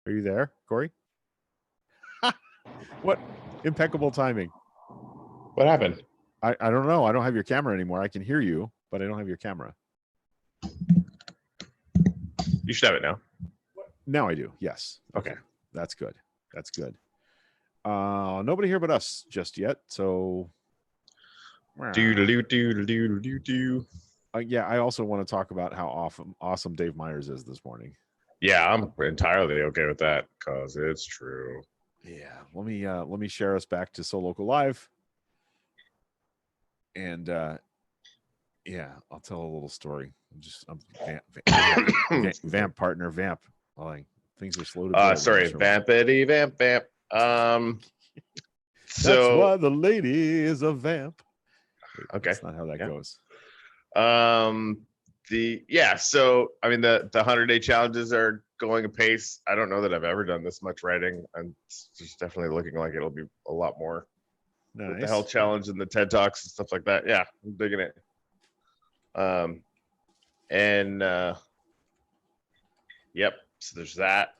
Are you there, Corey? What impeccable timing. What happened? I don't know. I don't have your camera anymore. I can hear you, but I don't have your camera. You should have it now. Now I do. Yes. Okay. That's good. That's good. Nobody here but us just yet. So Do. yeah, I also want to talk about how awesome Dave Myers is this morning. Yeah, I'm entirely okay with that because it's true. Yeah, let me share us back to So Local Live, and yeah, I'll tell a little story. I'm vamp partner vamp. Like things are slow to build. Sorry, vampity vamp. That's why the lady is a vamp. Wait, okay, that's not how that goes. So I mean the 100-day challenges are going apace. I don't know that I've ever done this much writing, and it's just definitely looking like it'll be a lot more. Nice. With the Health Challenge and the TED Talks and stuff like that. Yeah, I'm digging it. Yep. So there's that.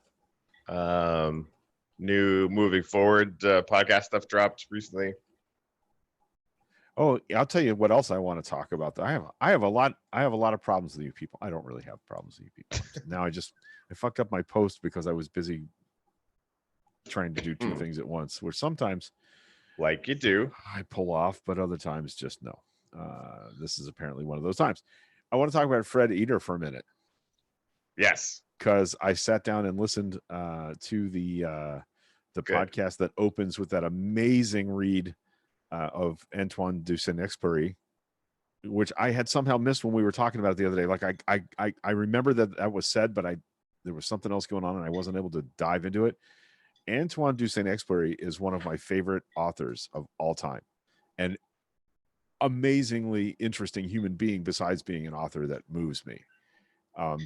New moving forward podcast stuff dropped recently. Oh, I'll tell you what else I want to talk about. I have a lot of problems with you people. I don't really have problems with you people. Now I fucked up my post because I was busy trying to do two things at once, which sometimes, like you do, I pull off, but other times just no. This is apparently one of those times. I want to talk about Fred Eater for a minute. Yes, because I sat down and listened to the podcast that opens with that amazing read of Antoine de Saint-Exupéry, which I had somehow missed when we were talking about it the other day. Like I remember that was said, but there was something else going on and I wasn't able to dive into it. Antoine de Saint-Exupéry is one of my favorite authors of all time, and amazingly interesting human being besides being an author that moves me.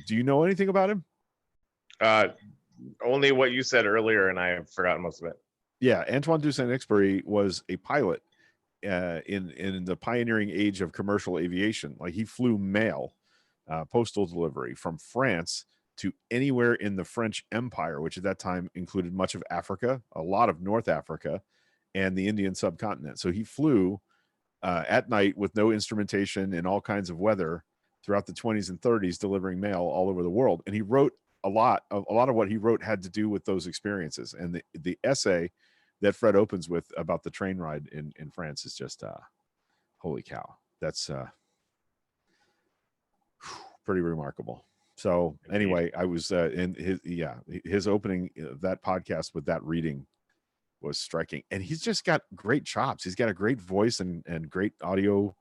Do you know anything about him? Only what you said earlier, and I have forgotten most of it. Yeah, Antoine de Saint-Exupéry was a pilot in the pioneering age of commercial aviation. Like he flew mail, postal delivery from France to anywhere in the French Empire, which at that time included much of Africa, a lot of North Africa, and the Indian subcontinent. So he flew at night with no instrumentation in all kinds of weather throughout the 20s and 30s, delivering mail all over the world. And he wrote a lot of what he wrote had to do with those experiences. And the essay that Fred opens with about the train ride in France is just holy cow. That's pretty remarkable. So anyway, I was in his opening that podcast with that reading was striking, and he's just got great chops. He's got a great voice and great audio,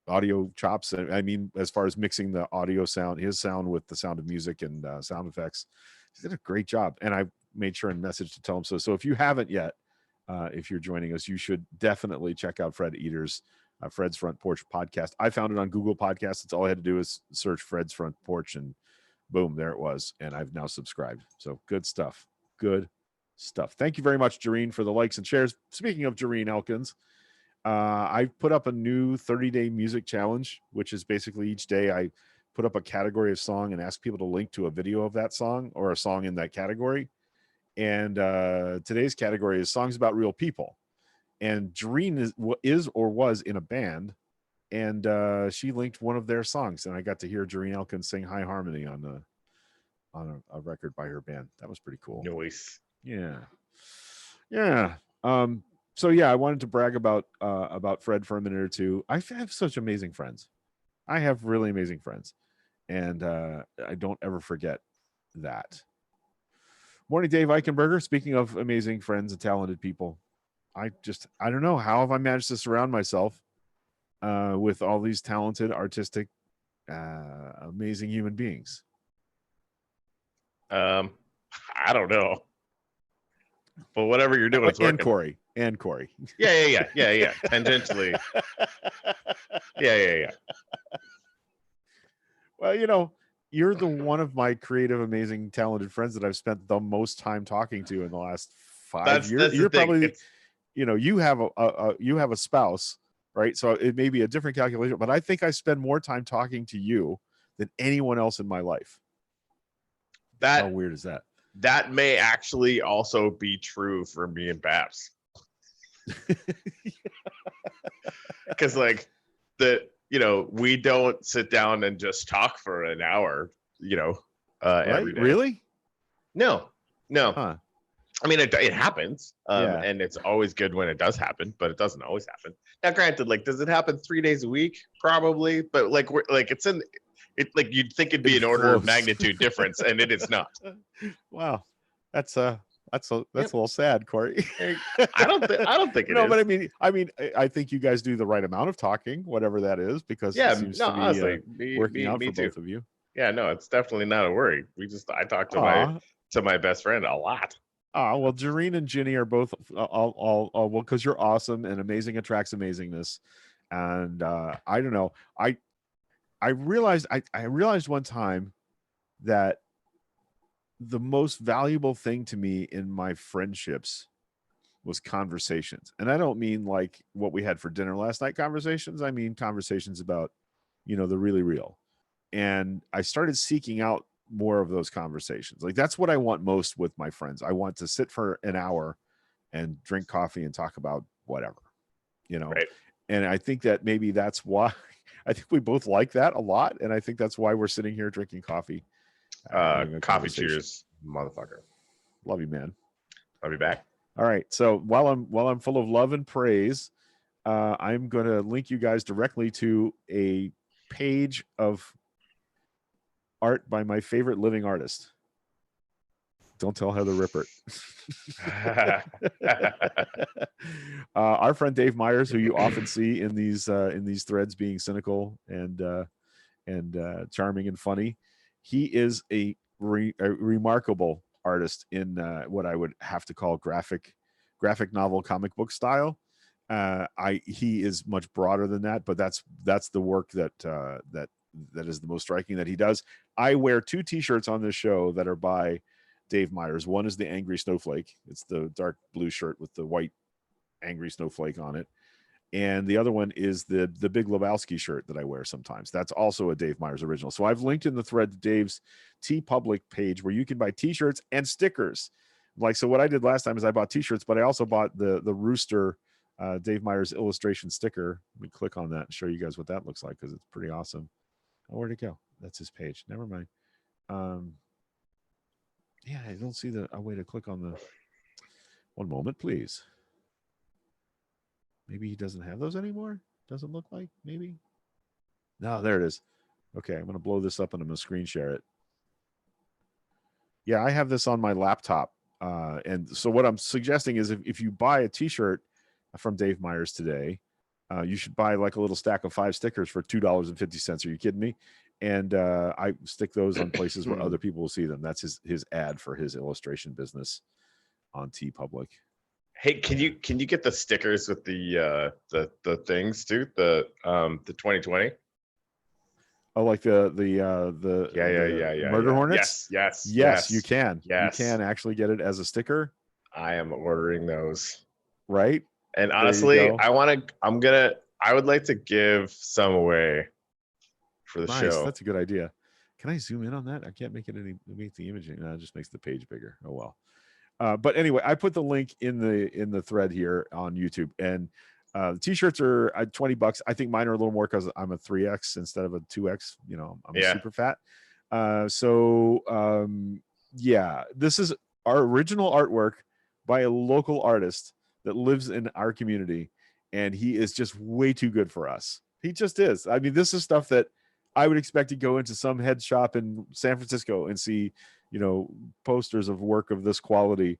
audio chops. I mean, as far as mixing the audio sound, his sound with the sound of music and sound effects, he did a great job. And I made sure and message to tell him so. So if you haven't yet, if you're joining us, you should definitely check out Fred Eater's Fred's Front Porch podcast. I found it on Google Podcasts. It's all I had to do is search Fred's Front Porch, and boom, there it was. And I've now subscribed. So good stuff. Good stuff. Thank you very much, Jareen, for the likes and shares. Speaking of Jareen Elkins, I put up a new 30-day music challenge, which is basically each day I put up a category of song and ask people to link to a video of that song or a song in that category. And today's category is songs about real people. And Jareen is or was in a band, and she linked one of their songs, and I got to hear Jareen Elkins sing High Harmony on a record by her band. That was pretty cool. Nice. Yeah. So yeah, I wanted to brag about Fred for a minute or two. I have such amazing friends. I have really amazing friends, and I don't ever forget that. Morning, Dave Eichenberger. Speaking of amazing friends and talented people, I don't know, how have I managed to surround myself with all these talented, artistic, amazing human beings? I don't know. But whatever you're doing, it's working. And Corey. Yeah. Tangentially. Yeah. Well, you're the one of my creative, amazing, talented friends that I've spent the most time talking to in the last 5 years. You're probably, you have a spouse, right? So it may be a different calculation, but I think I spend more time talking to you than anyone else in my life. How that weird is that? that may actually also be true for me and Babs. Because like we don't sit down and just talk for an hour, every Right? day. Really? No. Huh. I mean, it happens, Yeah. and it's always good when it does happen, but it doesn't always happen. Now, granted, like, does it happen 3 days a week? Probably, but like, we're like, it's in it. Like, you'd think it'd be It's an order of close. magnitude difference, and it is not. Wow. That's a Yep. little sad, Corey. I don't think it No, is. but I think you guys do the right amount of talking, whatever that is, because Yeah, it seems no, to be honestly, working out me for too. both of you. Yeah, no, it's definitely not a worry. I talk Aw. to my best friend a lot. Well, Jareen and Ginny are both all well, because you're awesome, and amazing attracts amazingness. And I don't know. I realized one time that the most valuable thing to me in my friendships was conversations. And I don't mean like what we had for dinner last night conversations. I mean conversations about, the really real. And I started seeking out more of those conversations. Like that's what I want most with my friends. I want to sit for an hour and drink coffee and talk about whatever, Right. And I think that maybe that's why I think we both like that a lot. And I think that's why we're sitting here drinking coffee. Having a Coffee conversation. cheers, motherfucker. Love you, man. I'll be back. All right. So while I'm full of love and praise, I'm going to link you guys directly to a page of art by my favorite living artist. Don't tell Heather Rippert. Our friend Dave Myers, who you often see in these threads, being cynical and charming and funny, he is a remarkable artist in what I would have to call graphic novel comic book style. He is much broader than that, but that's the work that is the most striking that he does. I wear 2 t-shirts on this show that are by Dave Myers. One is the Angry Snowflake. It's the dark blue shirt with the white angry snowflake on it. And the other one is the Big Lebowski shirt that I wear sometimes. That's also a Dave Myers original. So I've linked in the thread to Dave's TeePublic page where you can buy t-shirts and stickers. Like, so what I did last time is I bought t-shirts, but I also bought the Rooster Dave Myers illustration sticker. Let me click on that and show you guys what that looks like, because it's pretty awesome. Oh, where'd it go? That's his page. Never mind. Yeah, I don't see a way to click on the. One moment, please. Maybe he doesn't have those anymore. Doesn't look like. Maybe. No, there it is. Okay, I'm going to blow this up and I'm going to screen share it. Yeah, I have this on my laptop. And so what I'm suggesting is if you buy a t-shirt from Dave Myers today, you should buy like a little stack of 5 stickers for $2.50. Are you kidding me? And I stick those on places where other people will see them. That's his ad for his illustration business on TeePublic. Hey, can you get the stickers with the things too? The 2020. Oh, like the Murder Hornets? Yes, you can. Yes. You can actually get it as a sticker. I am ordering those. Right? And honestly, I would like to give some away for the show. That's a good idea. Can I zoom in on that? I can't make the imaging. No, it just makes the page bigger. Oh well. But anyway, I put the link in the thread here on YouTube, and the t-shirts are $20. I think mine are a little more because I'm a 3X instead of a 2X. I'm a super fat. Yeah, this is our original artwork by a local artist that lives in our community, and he is just way too good for us. He just is. I mean, this is stuff that I would expect to go into some head shop in San Francisco and see, posters of work of this quality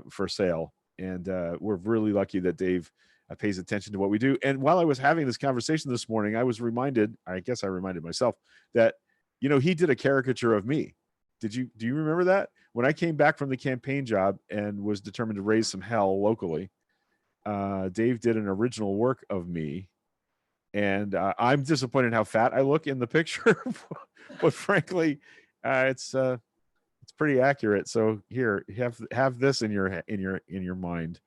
for sale. And we're really lucky that Dave pays attention to what we do. And while I was having this conversation this morning, I reminded myself that, he did a caricature of me. Do you remember that? When I came back from the campaign job and was determined to raise some hell locally, Dave did an original work of me. And I'm disappointed how fat I look in the picture, but frankly, it's pretty accurate. So here, have this in your mind.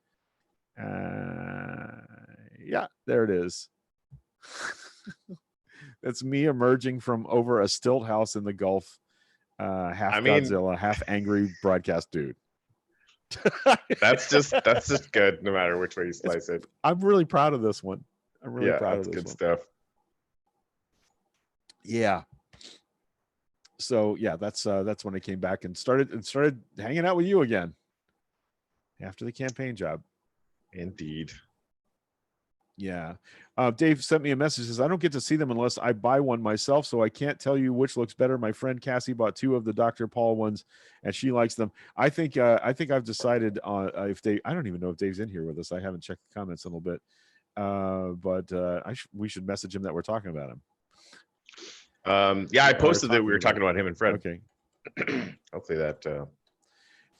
Yeah, there it is. That's me emerging from over a stilt house in the Gulf Half I mean, Godzilla, half angry broadcast dude. that's just good, no matter which way you slice it. I'm really proud of this one. I'm really Yeah, proud that's of this good one. stuff. Yeah. So yeah, that's when I came back and started hanging out with you again after the campaign job. Indeed. Yeah. Dave sent me a message, says, I don't get to see them unless I buy one myself, so I can't tell you which looks better. My friend Cassie bought 2 of the Dr. Paul ones and she likes them. I think I've decided on if Dave, I don't even know if Dave's in here with us. I haven't checked the comments in a little bit. But we should message him that we're talking about him. Yeah, I posted that we were talking about him and Fred. Okay. Hopefully that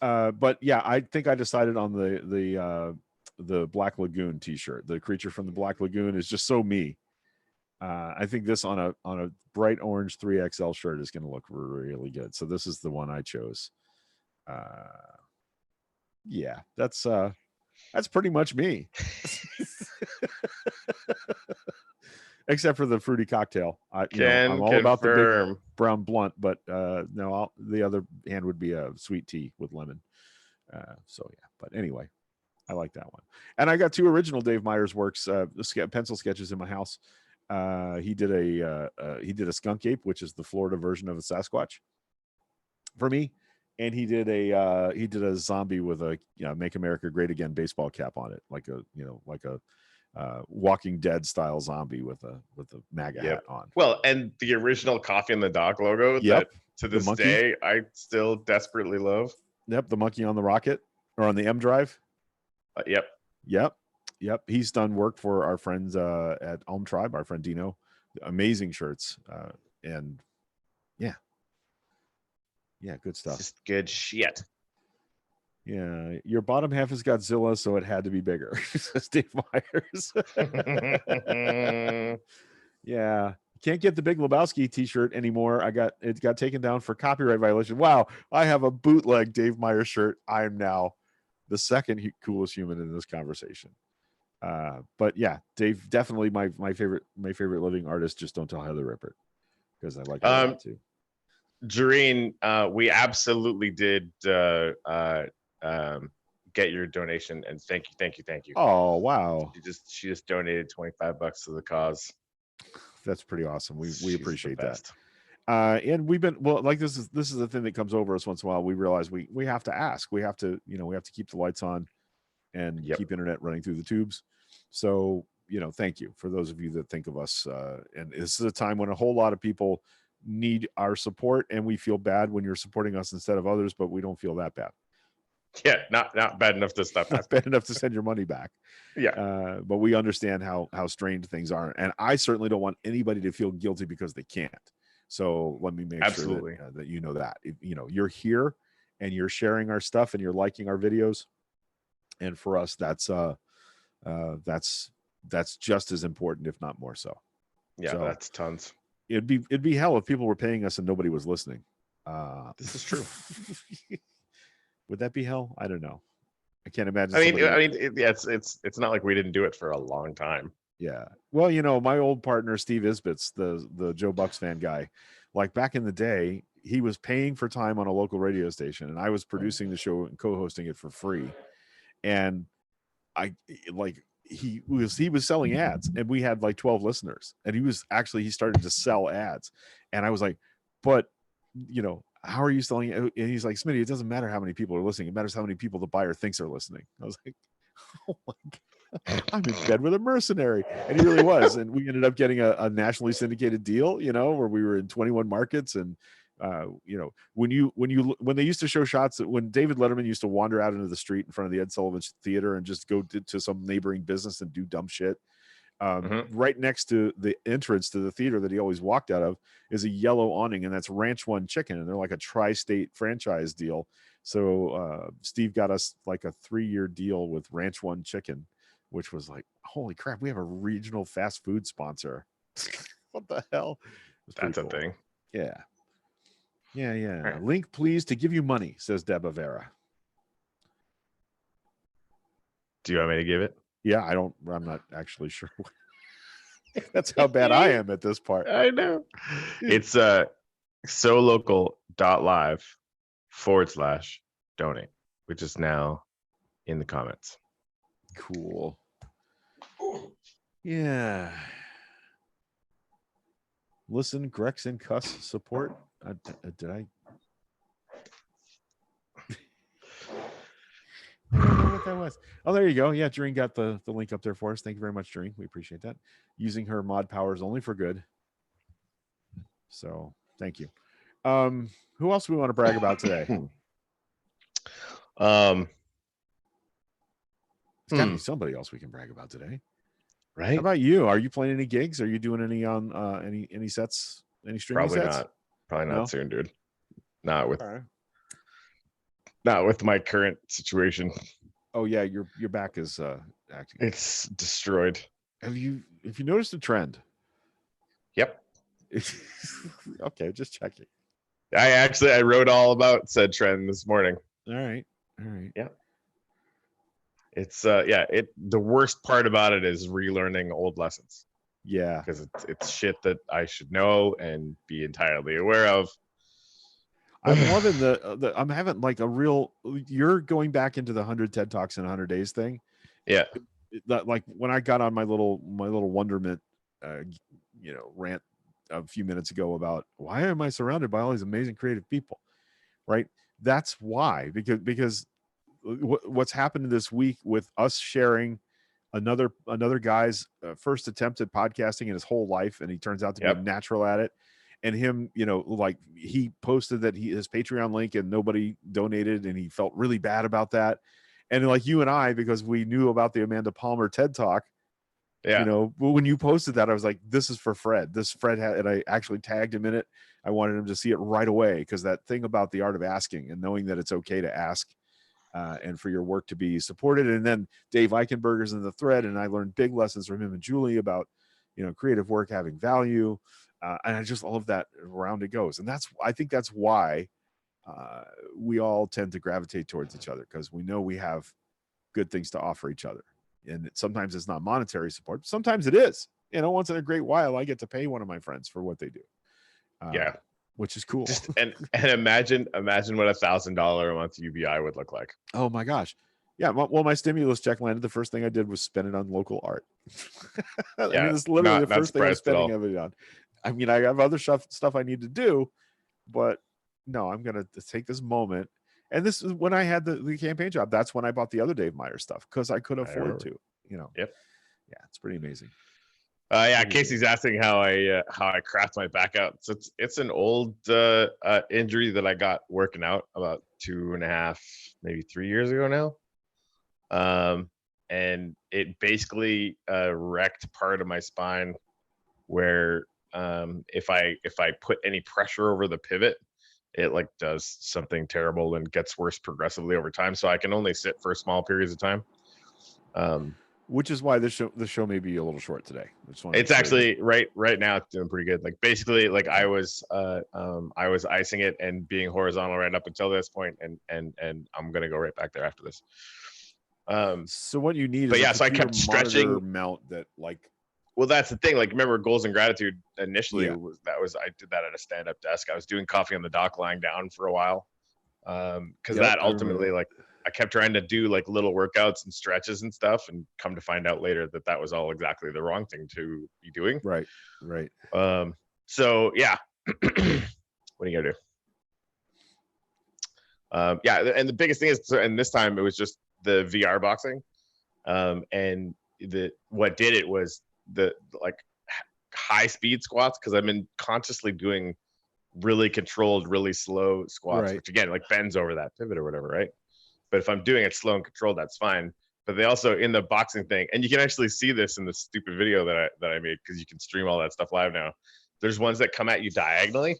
but yeah, I think I decided on the Black Lagoon t-shirt. The creature from the Black Lagoon is just so me. I think this on a bright orange 3XL shirt is going to look really good. So this is the one I chose. Yeah, that's pretty much me. Except for the fruity cocktail. I'm all about the big brown blunt, but no, the other hand would be a sweet tea with lemon. So yeah, but anyway, I like that one. And I got 2 original Dave Meyers works, pencil sketches in my house. He did a skunk ape, which is the Florida version of a Sasquatch for me. And he did a zombie with a Make America Great Again baseball cap on it, like a Walking Dead style zombie with a MAGA hat on. Well, and the original Coffee and the Dog logo that to this day I still desperately love. Yep, the monkey on the rocket or on the M drive. Yep. He's done work for our friends at Elm Tribe, our friend Dino. Amazing shirts. And yeah, good stuff. Just good shit. Yeah, your bottom half is Godzilla, so it had to be bigger, says Dave Meyers. Yeah, can't get the Big Lebowski t-shirt anymore. It got taken down for copyright violation. Wow, I have a bootleg Dave Meyers shirt. I am now the second coolest human in this conversation. But yeah, Dave, definitely my favorite living artist. Just don't tell Heather Rippert, because I like her a lot too. Jareen, we absolutely did get your donation, and thank you. Oh wow, she just donated $25 to the cause. That's pretty awesome. We appreciate that. And we've been like this is the thing that comes over us once in a while. We realize we have to ask. We have to keep the lights on and keep internet running through the tubes. So thank you for those of you that think of us. And this is a time when a whole lot of people need our support, and we feel bad when you're supporting us instead of others, but we don't feel that bad. Yeah, not bad enough to stop. Not bad enough to send your money back. Yeah, but we understand how strained things are, and I certainly don't want anybody to feel guilty because they can't. So let me make sure that you know that you're here and you're sharing our stuff and you're liking our videos, and for us that's just as important, if not more so. Yeah, so, that's tons. It'd be hell if people were paying us and nobody was listening. This is true. Would that be hell? I don't know. I can't imagine. It's not like we didn't do it for a long time. Yeah. Well, my old partner Steve Isbitz, the Joe Bucks fan guy, like back in the day, he was paying for time on a local radio station, and I was producing the show and co-hosting it for free. And he was selling ads, and we had like 12 listeners, and he started to sell ads, and I was like, but how are you selling it? And he's like, Smitty, it doesn't matter how many people are listening. It matters how many people the buyer thinks are listening. I was like, oh my God, I'm in bed with a mercenary. And he really was. And we ended up getting a nationally syndicated deal, where we were in 21 markets. And, when they used to show shots, when David Letterman used to wander out into the street in front of the Ed Sullivan Theater and just go to some neighboring business and do dumb shit. Right next to the entrance to the theater that he always walked out of is a yellow awning, and that's Ranch One Chicken, and they're like a tri-state franchise deal. So Steve got us like a 3-year deal with Ranch One Chicken, which was like, holy crap, we have a regional fast food sponsor. What the hell? That's a thing. Yeah. Right. Link please to give you money, says Deb Avera. Do you want me to give it? Yeah, I'm not actually sure. That's how bad I am at this part. I know. It's solocal.live/donate, which is now in the comments. Cool. Yeah. Listen, Grex and Cuss support. Did I? I don't know what that was. Oh, there you go. Yeah, Doreen got the link up there for us. Thank you very much, Doreen. We appreciate that. Using her mod powers only for good. So thank you. Who else do we want to brag about today? Um, It's got to be somebody else we can brag about today. right? How about you? Are you playing any gigs? Are you doing any on any sets? Any streaming Probably sets? not. Probably not No? soon, dude. Not with All right. not with my current situation. Oh yeah, your back is acting. It's destroyed. Have you noticed a trend? Yep. Okay, just checking. I wrote all about said trend this morning. All right. Yeah. It's the worst part about it is relearning old lessons. Yeah. Because it's shit that I should know and be entirely aware of. I'm loving the I'm having like a real, you're going back into the 100 TED Talks in 100 days thing. Yeah. That, like when I got on my little wonderment rant a few minutes ago about why am I surrounded by all these amazing creative people, right? That's why, because what's happened this week with us sharing another guy's first attempt at podcasting in his whole life, and he turns out to be natural at it, and him, like he posted that his Patreon link and nobody donated, and he felt really bad about that. And like you and I, because we knew about the Amanda Palmer TED Talk, when you posted that, I was like, this is for Fred. And I actually tagged him in it. I wanted him to see it right away, because that thing about the art of asking and knowing that it's okay to ask and for your work to be supported. And then Dave Eichenberger's in the thread, and I learned big lessons from him and Julie about, creative work having value. And I just love that around it goes. And I think that's why we all tend to gravitate towards each other, because we know we have good things to offer each other. And sometimes it's not monetary support. Sometimes it is. Once in a great while, I get to pay one of my friends for what they do. Which is cool. And imagine what $1,000 a month UBI would look like. Oh my gosh. Yeah. Well, my stimulus check landed. The first thing I did was spend it on local art. I mean, it's literally the first thing I'm spending it on. I mean, I have other stuff I need to do, but no, I'm going to take this moment. And this is when I had the campaign job. That's when I bought the other Dave Meyer stuff, because I could afford to, Yep. Yeah, it's pretty amazing. Casey's asking how I craft my back out. So it's an old injury that I got working out about 2.5, maybe 3 years ago now. And it basically wrecked part of my spine where if I put any pressure over the pivot, it like does something terrible and gets worse progressively over time. So I can only sit for small periods of time. Which is why the show may be a little short today. It's actually right now it's doing pretty good. Like basically, like I was icing it and being horizontal right up until this point, and I'm gonna go right back there after this. So what you need is so I kept stretching mount that like. Well, that's the thing. Like, remember, Goals and Gratitude initially I did that at a stand-up desk. I was doing Coffee on the Dock lying down for a while, because that ultimately, like, I kept trying to do like little workouts and stretches and stuff, and come to find out later that was all exactly the wrong thing to be doing. Right. So yeah, what are you gonna do? And the biggest thing is, and this time it was just the VR boxing, and what did it was the like high speed squats, because I've been consciously doing really controlled, really slow squats, which again like bends over that pivot or whatever, right? But if I'm doing it slow and controlled, that's fine. But they also, in the boxing thing, and you can actually see this in the stupid video that I made, because you can stream all that stuff live now. There's ones that come at you diagonally,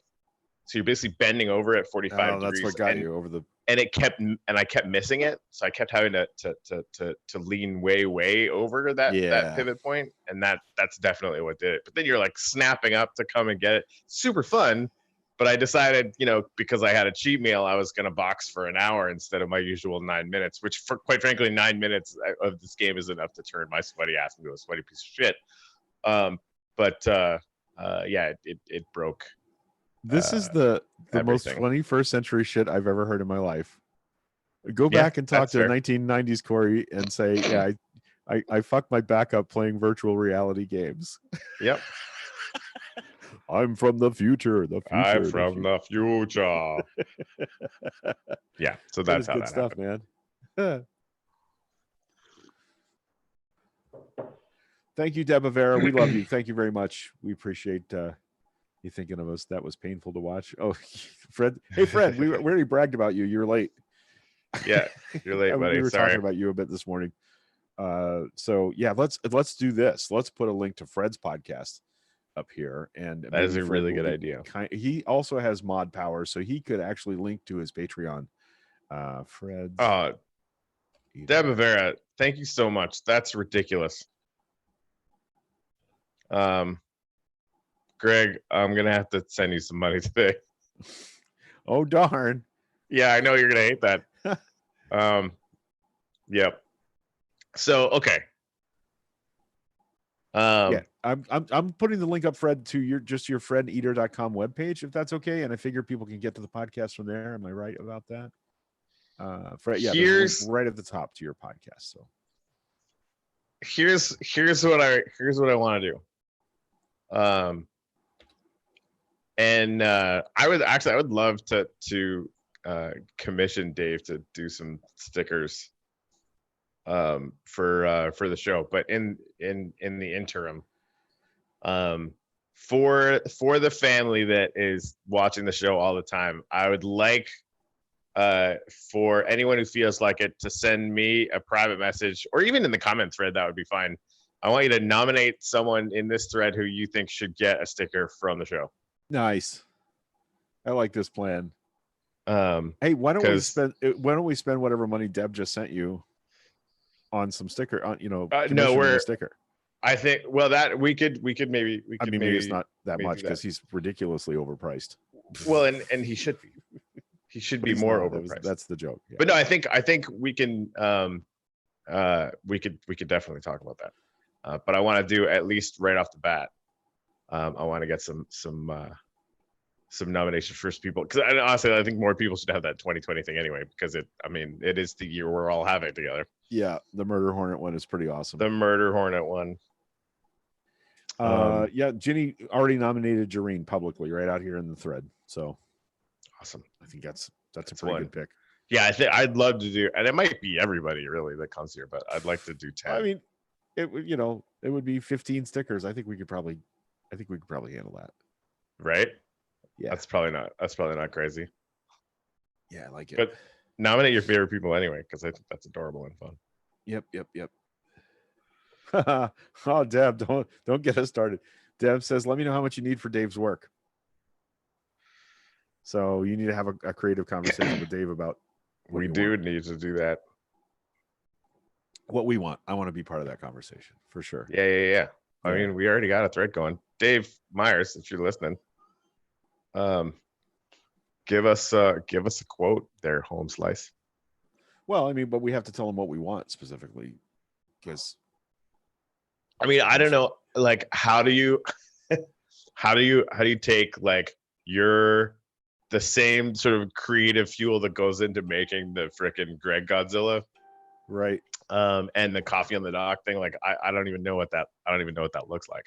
so you're basically bending over at 45 degrees. That's what got you over the. And I kept missing it, so I kept having to lean way over that pivot point, and that's definitely what did it. But then you're like snapping up to come and get it, super fun. But I decided, because I had a cheat meal, I was going to box for an hour instead of my usual 9 minutes, which, for quite frankly, 9 minutes of this game is enough to turn my sweaty ass into a sweaty piece of shit. It broke This is the most everything. 21st century shit I've ever heard in my life. Go Yeah, back and talk that's to fair. 1990s Corey and say, yeah, I fucked my back up playing virtual reality games. Yep. I'm from the future. The future. I'm from the future. Yeah. So That that's is how good that stuff, happened. man. Thank you, Deb Avera. We love you. Thank you very much. We appreciate you thinking of us. That was painful to watch. Oh, Fred. Hey, Fred, we already bragged about you. You're late. Yeah, you're late, buddy. We were Sorry. talking about you a bit this morning. So yeah, let's do this. Let's put a link to Fred's podcast up here, and That is maybe a Fred really will good be idea. he also has mod power, so he could actually link to his Patreon. Fred's Deb Avera, thank you so much. That's ridiculous. Greg, I'm gonna have to send you some money today. Oh darn. Yeah, I know you're gonna hate that. Yep. So okay. Yeah, I'm putting the link up, Fred, to your fredeater.com webpage, if that's okay. And I figure people can get to the podcast from there. Am I right about that? Fred, yeah, there's a link right at the top to your podcast. So here's what I want to do. And I would love to commission Dave to do some stickers for the show, but in the interim, for the family that is watching the show all the time, I would like for anyone who feels like it to send me a private message, or even in the comment thread, that would be fine. I want you to nominate someone in this thread who you think should get a sticker from the show. Nice. I like this plan. Hey, why don't we spend whatever money Deb just sent you on some sticker on, no, we're a sticker. I think, well, that we could maybe maybe it's not that much because he's ridiculously overpriced. Well, and he should be. He should be more overpriced. That's the joke. Yeah. But no, I think we can we could definitely talk about that. But I want to do, at least right off the bat, I want to get some nominations for people, because honestly I think more people should have that 2020 thing anyway, because it is the year we're all having it together. Yeah, the Murder Hornet one is pretty awesome. The Murder Hornet one. Yeah, Ginny already nominated Jareen publicly right out here in the thread. So awesome. I think that's a pretty good pick. Yeah, I'd love to do, and it might be everybody really that comes here, but I'd like to do 10. I mean, it would be 15 stickers. I think we could probably handle that. Right? Yeah. That's probably not crazy. Yeah, I like it. But nominate your favorite people anyway, because I think that's adorable and fun. Yep. Oh, Deb, don't get us started. Deb says, let me know how much you need for Dave's work. So you need to have a creative conversation with Dave about we do need to do that. What we want. I want to be part of that conversation for sure. Yeah. I mean, we already got a thread going. Dave Myers, if you're listening, give us a quote there, Home Slice. Well, I mean, but we have to tell them what we want specifically, because I mean, I don't know, like, how do you take like the same sort of creative fuel that goes into making the frickin' Greg Godzilla, right? And the coffee on the dock thing, like I don't even know what that looks like,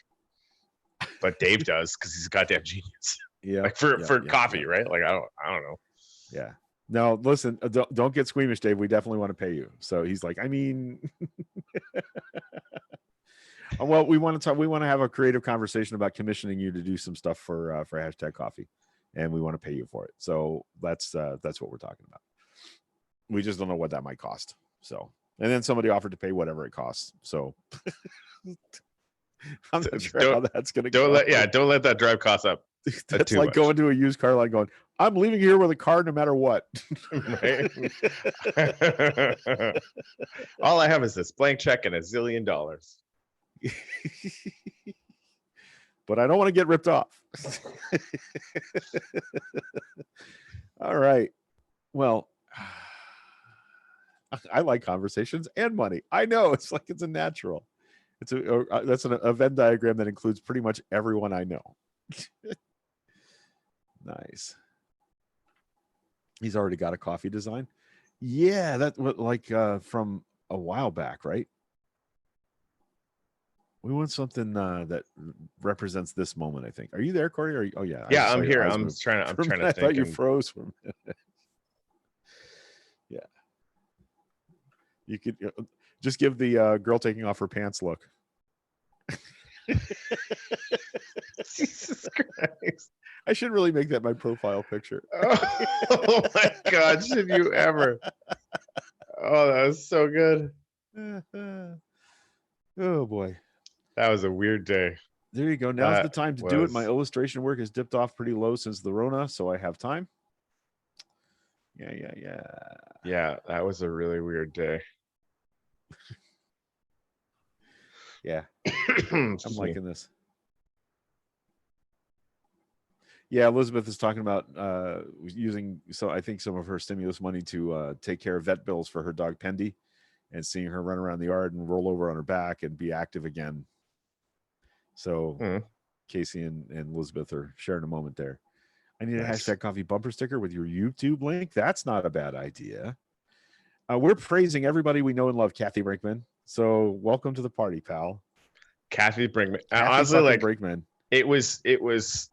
but Dave does, because he's a goddamn genius. Yeah, like for coffee, right? Like I don't know. Yeah. No, listen, don't get squeamish, Dave. We definitely want to pay you. So he's like, I mean, well, we want to have a creative conversation about commissioning you to do some stuff for hashtag coffee, and we want to pay you for it. So that's what we're talking about. We just don't know what that might cost. So, and then somebody offered to pay whatever it costs. So I'm not sure how that's going to go. Don't let that drive cost up. That's like going to a used car line going, I'm leaving here with a car no matter what. Right? All I have is this blank check and $1 zillion. But I don't want to get ripped off. All right. Well, I like conversations and money. I know, it's like it's a natural. That's a Venn diagram that includes pretty much everyone I know. Nice. He's already got a coffee design. Yeah, that was like from a while back, right? We want something that represents this moment. I think. Are you there, Corey? Are you, oh yeah, I Yeah, just saw I'm your here. eyes I'm move. trying to. I'm For a trying to minute, I thought think. you And froze for a minute. Yeah, you could just give the girl taking off her pants look. Jesus Christ! I should really make that my profile picture. Oh my God! Should you ever? Oh, that was so good. Oh boy. That was a weird day. There you go. Now's the time to do it. My illustration work has dipped off pretty low since the Rona, so I have time. Yeah. Yeah, that was a really weird day. Yeah. I'm liking this. Yeah, Elizabeth is talking about using, so I think some of her stimulus money to take care of vet bills for her dog Pendy, and seeing her run around the yard and roll over on her back and be active again. So Casey and Elizabeth are sharing a moment there. I need a hashtag coffee bumper sticker with your YouTube link. That's not a bad idea. We're praising everybody we know and love, Kathy Brinkman. So welcome to the party, pal. Kathy Brinkman. Kathy honestly, like Brinkman. It was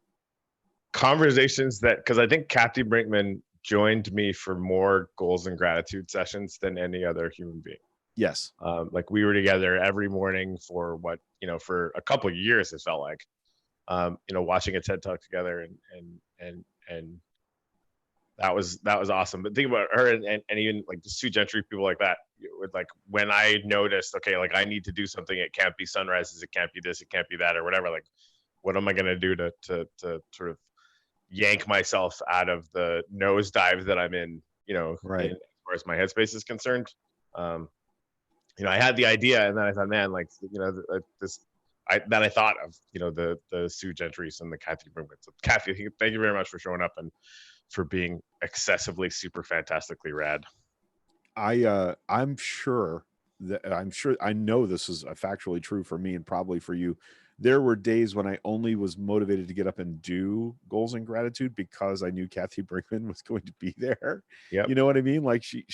conversations that, because I think Kathy Brinkman joined me for more goals and gratitude sessions than any other human being. Yes. Like we were together every morning for for a couple of years, it felt like, watching a TED Talk together, and that was awesome. But think about her and even like the Sue Gentry, people like that, with like, when I noticed, okay, like I need to do something, it can't be sunrises, it can't be this, it can't be that, or whatever, like what am I going to do to sort of yank myself out of the nosedive that I'm in, right. as far as my headspace is concerned. I had the idea, and then I thought, man, like, I thought of, the Sue Gentrys and the Kathy Brinkman. So Kathy, thank you very much for showing up and for being excessively super fantastically rad. I'm sure I know this is factually true for me and probably for you. There were days when I only was motivated to get up and do goals and gratitude because I knew Kathy Brinkman was going to be there. Yep. You know what I mean? Like she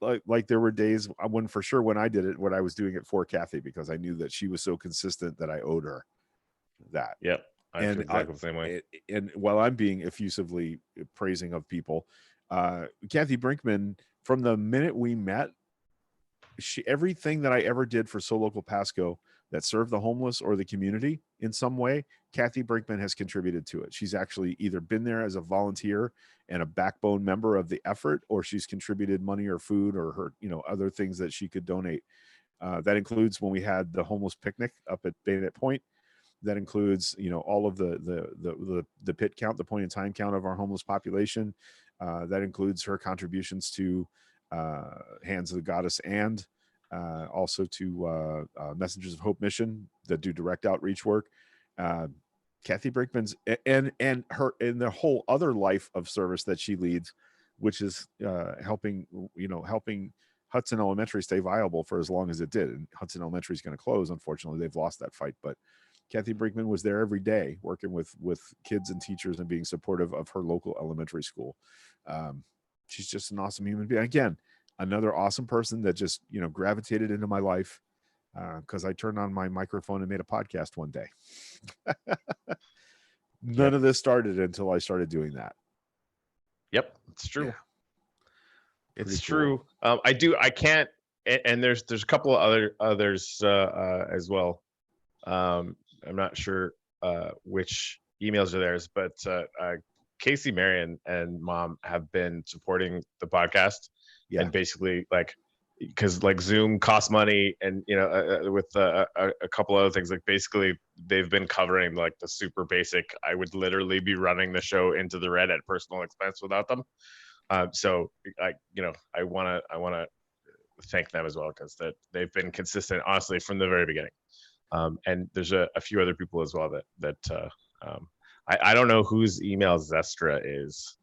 like there were days when for sure when I did it, when I was doing it for Kathy, because I knew that she was so consistent that I owed her that. Yep. I feel exactly the same way. And while I'm being effusively praising of people, Kathy Brinkman, from the minute we met, everything that I ever did for So Local Pasco that served the homeless or the community in some way, Kathy Brinkman has contributed to it. She's actually either been there as a volunteer and a backbone member of the effort, or she's contributed money or food or her, other things that she could donate. That includes when we had the homeless picnic up at Bayonet Point. That includes, all of the pit count, the point in time count of our homeless population. That includes her contributions to Hands of the Goddess, and also to Messengers of Hope Mission that do direct outreach work. Kathy Brinkman's and her in the whole other life of service that she leads, which is helping Hudson Elementary stay viable for as long as it did. And Hudson Elementary is going to close. Unfortunately, they've lost that fight, but Kathy Brinkman was there every day working with kids and teachers and being supportive of her local elementary school. She's just an awesome human being. Again, another awesome person that just, gravitated into my life because I turned on my microphone and made a podcast one day. None of this started until I started doing that. Yep, it's true. Yeah. It's true. I can't, and there's a couple of others as well. I'm not sure which emails are theirs, but Casey, Marion, and Mom have been supporting the podcast, and basically because Zoom costs money, and with a couple other things, like basically they've been covering like the super basic. I would literally be running the show into the red at personal expense without them. So I want to thank them as well, because they've been consistent, honestly, from the very beginning. And there's a few other people as well that I don't know whose email Zestra is,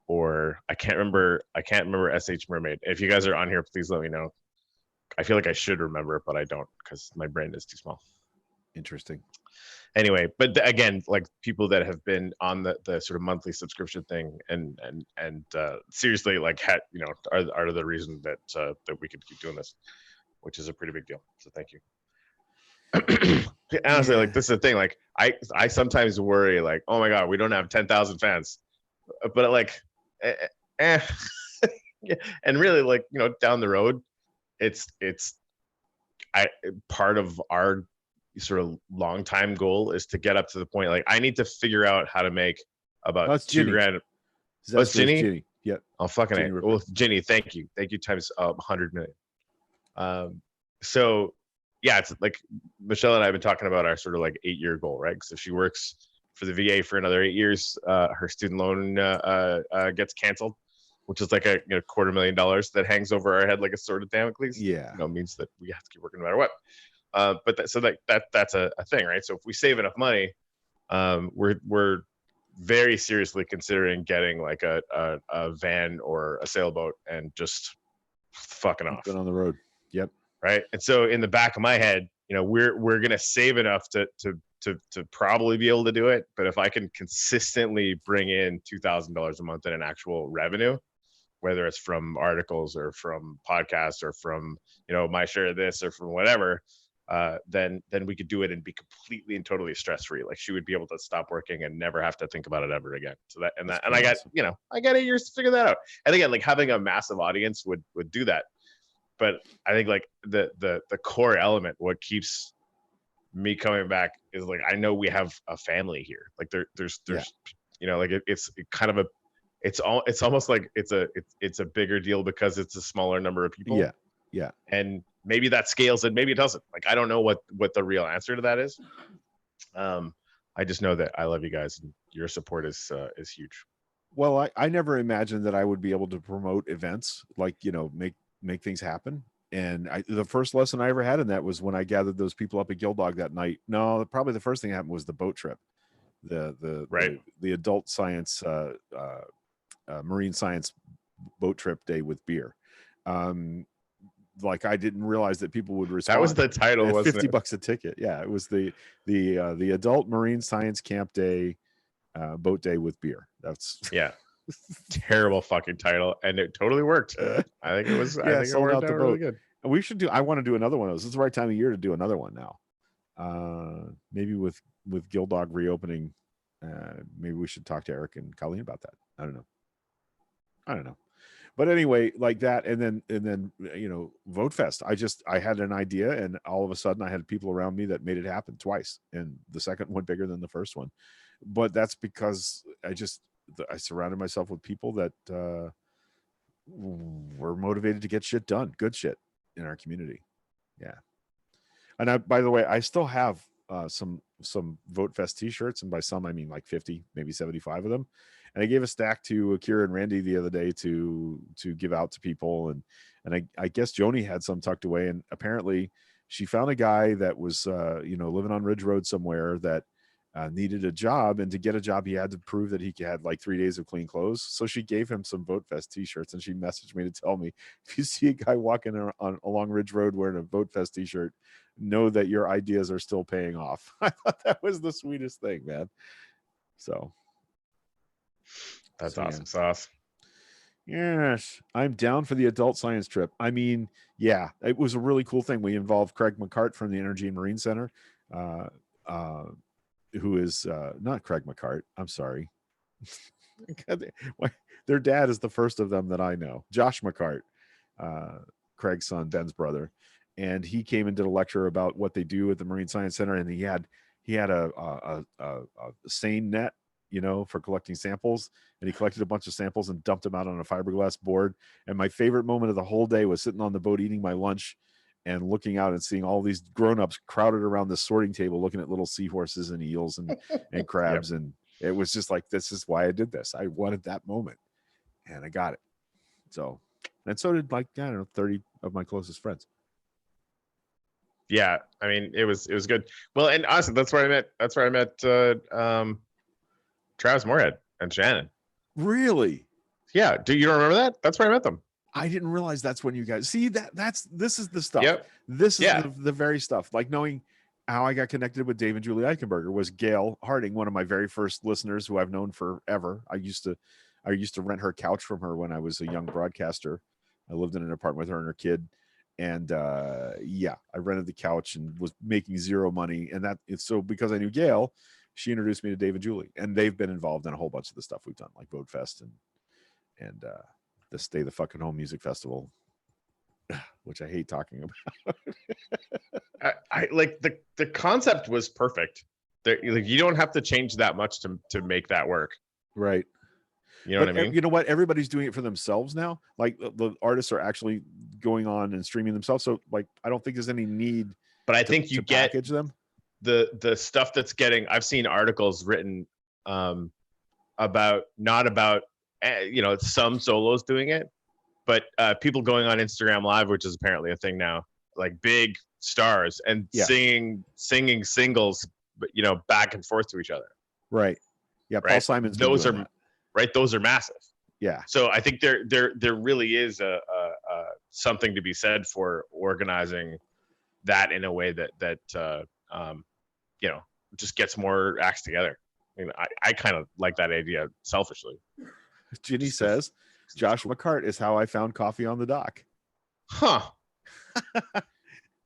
or I can't remember SH Mermaid. If you guys are on here, please let me know. I feel like I should remember it, but I don't, because my brain is too small. Interesting. Anyway, but again, like people that have been on the sort of monthly subscription thing and seriously like had, you know, are the reason that that we could keep doing this, which is a pretty big deal. So thank you. Honestly, like this is the thing, like I sometimes worry like, oh my god, we don't have 10,000 fans, but like yeah. And really, like, you know, down the road, it's part of our sort of long time goal is to get up to the point, like I need to figure out how to make about That's $2 grand. Oh, it's Ginny? Ginny. Yeah. Oh, fucking Ginny it. Well, Ginny, thank you times 100 million. So yeah, it's like Michelle and I have been talking about our sort of like 8-year goal, right? So she works for the VA for another 8 years. Her student loan gets canceled, which is like a $250,000 that hangs over our head like a sword of Damocles. Yeah. You know, means that we have to keep working no matter what. But that's a thing, right? So if we save enough money, we're very seriously considering getting like a van or a sailboat and just fucking off. Been on the road. Yep. Right. And so in the back of my head, you know, we're gonna save enough to probably be able to do it. But if I can consistently bring in $2,000 a month in an actual revenue, whether it's from articles or from podcasts or from, you know, my share of this or from whatever, then we could do it and be completely and totally stress free. Like she would be able to stop working and never have to think about it ever again. So and I got, you know, I got 8 years to figure that out. And again, like having a massive audience would do that. But I think like the core element, what keeps me coming back is like, I know we have a family here. Like there's you know, like it's kind of it's almost like it's a bigger deal because it's a smaller number of people. Yeah. And maybe that scales and maybe it doesn't. Like I don't know what the real answer to that is. I just know that I love you guys and your support is huge. Well, I never imagined that I would be able to promote events, like, you know, make things happen. And the first lesson I ever had in that was when I gathered those people up at Gildog that night. No, probably the first thing that happened was the boat trip, the adult science, marine science boat trip day with beer. Like I didn't realize that people would respond. That was the title, wasn't it? $50 a ticket. Yeah, it was the adult marine science camp day, boat day with beer. That's terrible fucking title, and it totally worked. I think it was. I think it worked out really good. And we should do. I want to do another one of those. It's the right time of year to do another one now. Maybe with Gildog reopening, maybe we should talk to Eric and Colleen about that. I don't know. But anyway, like that, and then you know, VoteFest. I had an idea, and all of a sudden, I had people around me that made it happen twice, and the second one bigger than the first one. But that's because I surrounded myself with people that were motivated to get shit done, good shit in our community. Yeah. And by the way, I still have some VoteFest t-shirts, and by some I mean like 50, maybe 75 of them. And I gave a stack to Akira and Randy the other day to give out to people, and I guess Joni had some tucked away, and apparently she found a guy that was you know, living on Ridge Road somewhere that needed a job, and to get a job he had to prove that he had like 3 days of clean clothes. So she gave him some VoteFest t-shirts, and she messaged me to tell me, if you see a guy walking along Ridge Road wearing a VoteFest t-shirt, know that your ideas are still paying off. I thought that was the sweetest thing, man. So that's awesome sauce. Yes, I'm down for the adult science trip. I mean, yeah, it was a really cool thing. We involved Craig McCart from the Energy and Marine Center, who is not Craig McCart. I'm sorry. Their dad is the first of them that I know, Josh McCart, Craig's son, Ben's brother. And he came and did a lecture about what they do at the Marine Science Center. And he had a seine net, you know, for collecting samples. And he collected a bunch of samples and dumped them out on a fiberglass board. And my favorite moment of the whole day was sitting on the boat eating my lunch and looking out and seeing all these grown-ups crowded around the sorting table, looking at little seahorses and eels and crabs. Yep. And it was just like, this is why I did this. I wanted that moment, and I got it. So, and so did, like, I don't know, 30 of my closest friends. Yeah. I mean, it was good. Well, and honestly, that's where I met Travis Moorhead and Shannon. Really? Yeah. You don't remember that? That's where I met them. I didn't realize that's when you guys see this is the stuff. Yep. This is the very stuff, like knowing how I got connected with Dave and Julie Eichenberger was Gail Harding, one of my very first listeners who I've known forever. I used to rent her couch from her when I was a young broadcaster. I lived in an apartment with her and her kid. And yeah, I rented the couch and was making zero money. And that it's so because I knew Gail, she introduced me to Dave and Julie, and they've been involved in a whole bunch of the stuff we've done, like Vote Fest and the Stay the Fucking Home Music Festival, which I hate talking about. I like the concept was perfect. There, like, you don't have to change that much to make that work. Right. You know But what I mean? you know what? Everybody's doing it for themselves now. Like the artists are actually going on and streaming themselves. So like, I don't think there's any need. But I think you get package them. The stuff that's getting. I've seen articles written about not about some solos doing it, but people going on Instagram Live, which is apparently a thing now, like big stars and singing singles, but back and forth to each other. Right. Yeah. Paul Simon's those are right. Those are massive. Yeah. So I think there really is a something to be said for organizing that in a way that just gets more acts together. I mean, I kind of like that idea selfishly. Ginny says, Josh McCart is how I found Coffee on the Dock. Huh.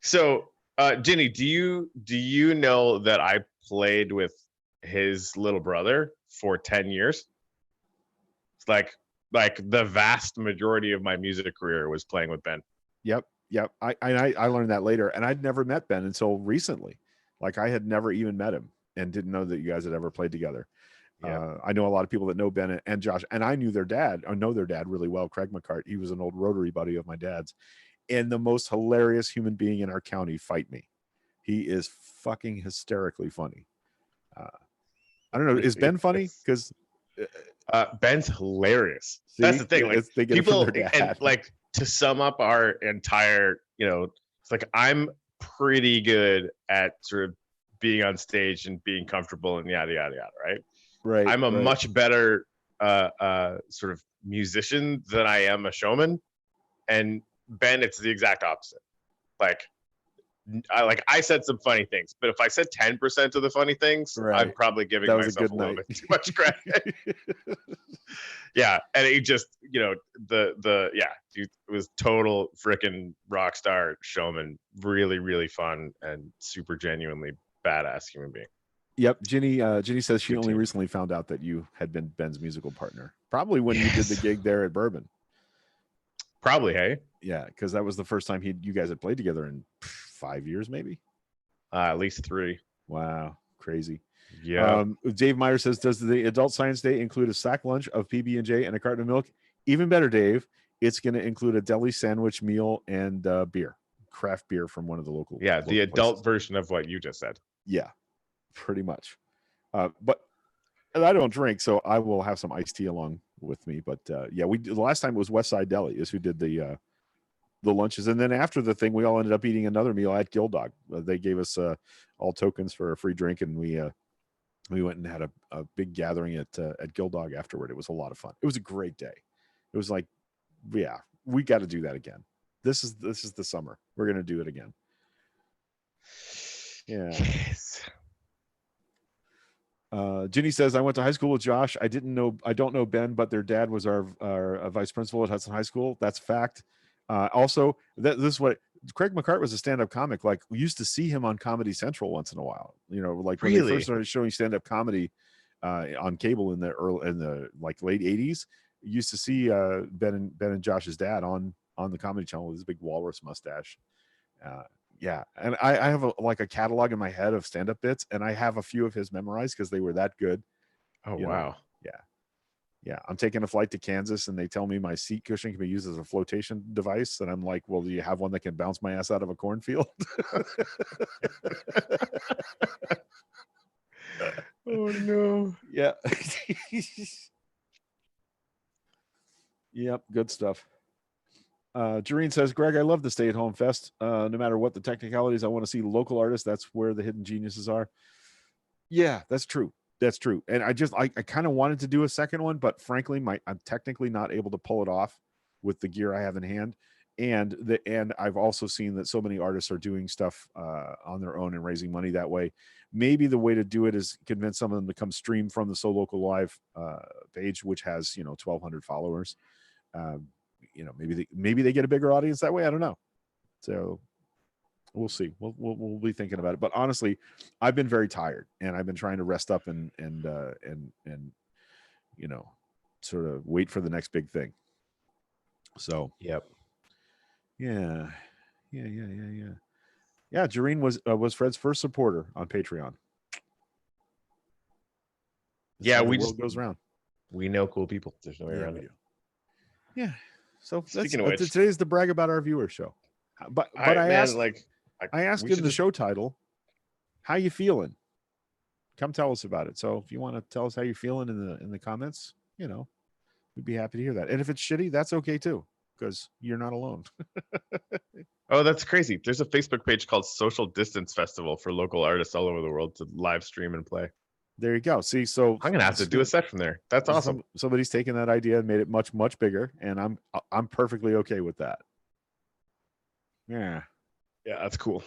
So, Ginny, do you know that I played with his little brother for 10 years? It's like the vast majority of my music career was playing with Ben. Yep. I learned that later, and I'd never met Ben until recently. Like I had never even met him and didn't know that you guys had ever played together. Yeah. I know a lot of people that know Ben and Josh, and I knew their dad. I know their dad really well, Craig McCart. He was an old Rotary buddy of my dad's, and the most hilarious human being in our county. Fight me. He is fucking hysterically funny. I don't know. Is Ben funny? Because Ben's hilarious. See, that's the thing. Like they get people, it from their dad. And like to sum up our entire, it's like I'm pretty good at sort of being on stage and being comfortable and yada yada yada. Right. I'm a much better sort of musician than I am a showman. And Ben, it's the exact opposite. I said some funny things, but if I said 10% of the funny things, I'm probably giving myself a little bit too much credit. Yeah, and he just, it was total freaking rock star showman, really, really fun and super genuinely badass human being. Yep, Ginny says she only recently found out that you had been Ben's musical partner, probably when you did the gig there at Bourbon. Probably, hey. Yeah, because that was the first time you guys had played together in 5 years, maybe. At least 3. Wow, crazy. Yeah. Dave Meyer says, does the Adult Science Day include a sack lunch of PB&J and a carton of milk? Even better, Dave. It's going to include a deli sandwich meal and beer, craft beer from one of the local. Yeah, local the adult places. version of what you just said. Yeah, pretty much. But I don't drink, so I will have some iced tea along with me. But yeah, the last time it was West Side Deli is who did the lunches, and then after the thing, we all ended up eating another meal at Gill Dog. They gave us all tokens for a free drink, and we went and had a big gathering at Gill Dog afterward. It was a lot of fun. It was a great day. It was like, yeah, we got to do that again. This is the summer. We're gonna do it again. Yeah. Yes. Ginny says, I went to high school with Josh. I don't know Ben, but their dad was our vice principal at Hudson High School. That's fact. Also, this is what Craig McCart was a stand-up comic. Like, we used to see him on Comedy Central once in a while. Like when they first started showing stand-up comedy on cable in the late 80s. You used to see Ben and Josh's dad on the Comedy Channel with his big walrus mustache. Yeah, and I have a catalog in my head of stand-up bits, and I have a few of his memorized because they were that good. Oh, wow. Yeah. I'm taking a flight to Kansas, and they tell me my seat cushion can be used as a flotation device, and I'm like, well, do you have one that can bounce my ass out of a cornfield? Oh no. Yeah. Yep, good stuff. Jareen says, Greg, I love the stay-at-home fest. No matter what the technicalities, I want to see local artists. That's where the hidden geniuses are. Yeah, that's true. And I kind of wanted to do a second one, but frankly, I'm technically not able to pull it off with the gear I have in hand. and I've also seen that so many artists are doing stuff on their own and raising money that way. Maybe the way to do it is convince some of them to come stream from the So Local Live page, which has 1,200 followers. Maybe they get a bigger audience that way. I don't know. So we'll see. We'll be thinking about it. But honestly, I've been very tired, and I've been trying to rest up and sort of wait for the next big thing. So Yep. yeah. Jareen was Fred's first supporter on Patreon. Yeah, the world goes around. We know cool people. There's no way around it. Yeah. So Speaking of which, today's the brag about our viewer show. But I asked in the show title, how you feeling? Come tell us about it. So if you want to tell us how you're feeling in the comments, we'd be happy to hear that. And if it's shitty, that's okay too, because you're not alone. Oh, that's crazy. There's a Facebook page called Social Distance Festival for local artists all over the world to live stream and play. There you go. See, so I'm gonna have to do a set from there. That's awesome. Somebody's taken that idea and made it much, much bigger, and I'm perfectly okay with that. Yeah, that's cool.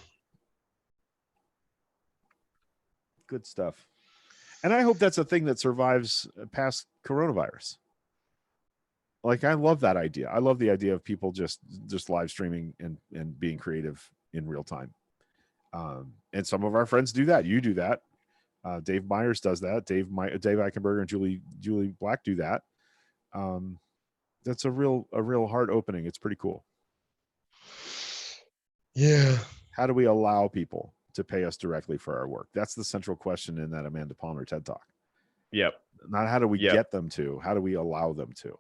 Good stuff. And I hope that's a thing that survives past coronavirus. Like, I love that idea. I love the idea of people just live streaming and being creative in real time. And some of our friends do that. You do that. Dave Myers does that. Dave Eichenberger and Julie Black do that. That's a real heart opening. It's pretty cool. Yeah. How do we allow people to pay us directly for our work? That's the central question in that Amanda Palmer TED Talk. Yep. Not how do we get them to, how do we allow them to?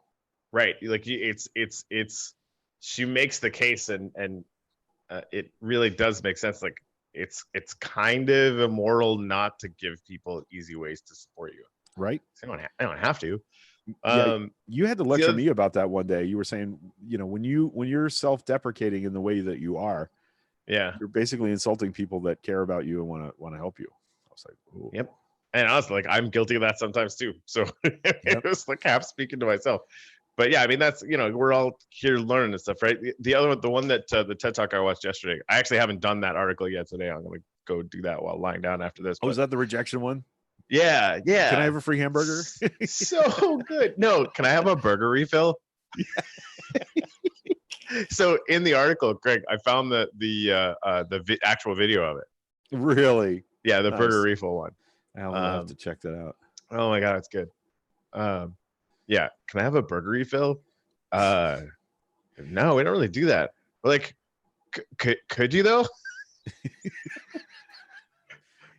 Right. Like it's she makes the case and it really does make sense. Like it's kind of immoral not to give people easy ways to support you. Right. I don't have to. You had to lecture me about that one day. You were saying, when you're self-deprecating in the way that you are, you're basically insulting people that care about you and want to help you. I was like, ooh. Yep. And I was like, I'm guilty of that sometimes too. So it was like half speaking to myself. But yeah, I mean, that's, we're all here learning and stuff, right? The one that the TED Talk I watched yesterday, I actually haven't done that article yet today. I'm going to go do that while lying down after this. Oh, is that the rejection one? Yeah. Can I have a free hamburger? So good. No, can I have a burger refill? So in the article, Greg, I found the actual video of it. Really? Yeah, the burger refill one. I'll have to check that out. Oh my God, it's good. Yeah, can I have a burger refill? No, we don't really do that. Like, could you though?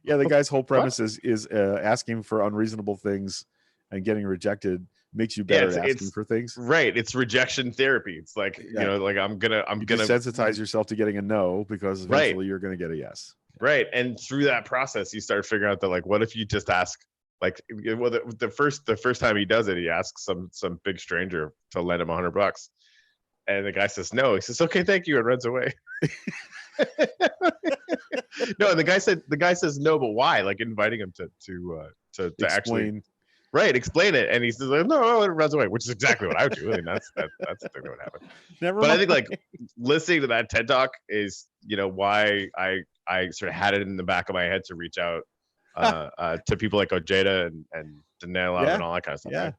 Yeah, the guy's whole premise is asking for unreasonable things and getting rejected makes you better at asking for things. Right. It's rejection therapy. It's like, like I'm gonna sensitize yourself to getting a no because eventually you're gonna get a yes. Right. And through that process, you start figuring out that, like, what if you just ask, like, well, the first time he does it, he asks some big stranger to lend him $100, and the guy says no. He says, "Okay, thank you," and runs away. No, and the guy says no, but why? Like, inviting him to actually explain it, and he says, no, and runs away, which is exactly what I would do. I mean, that's the thing that would happen. I think, like, listening to that TED Talk is why I sort of had it in the back of my head to reach out to people like Ojeda and Danilo and all that kind of stuff.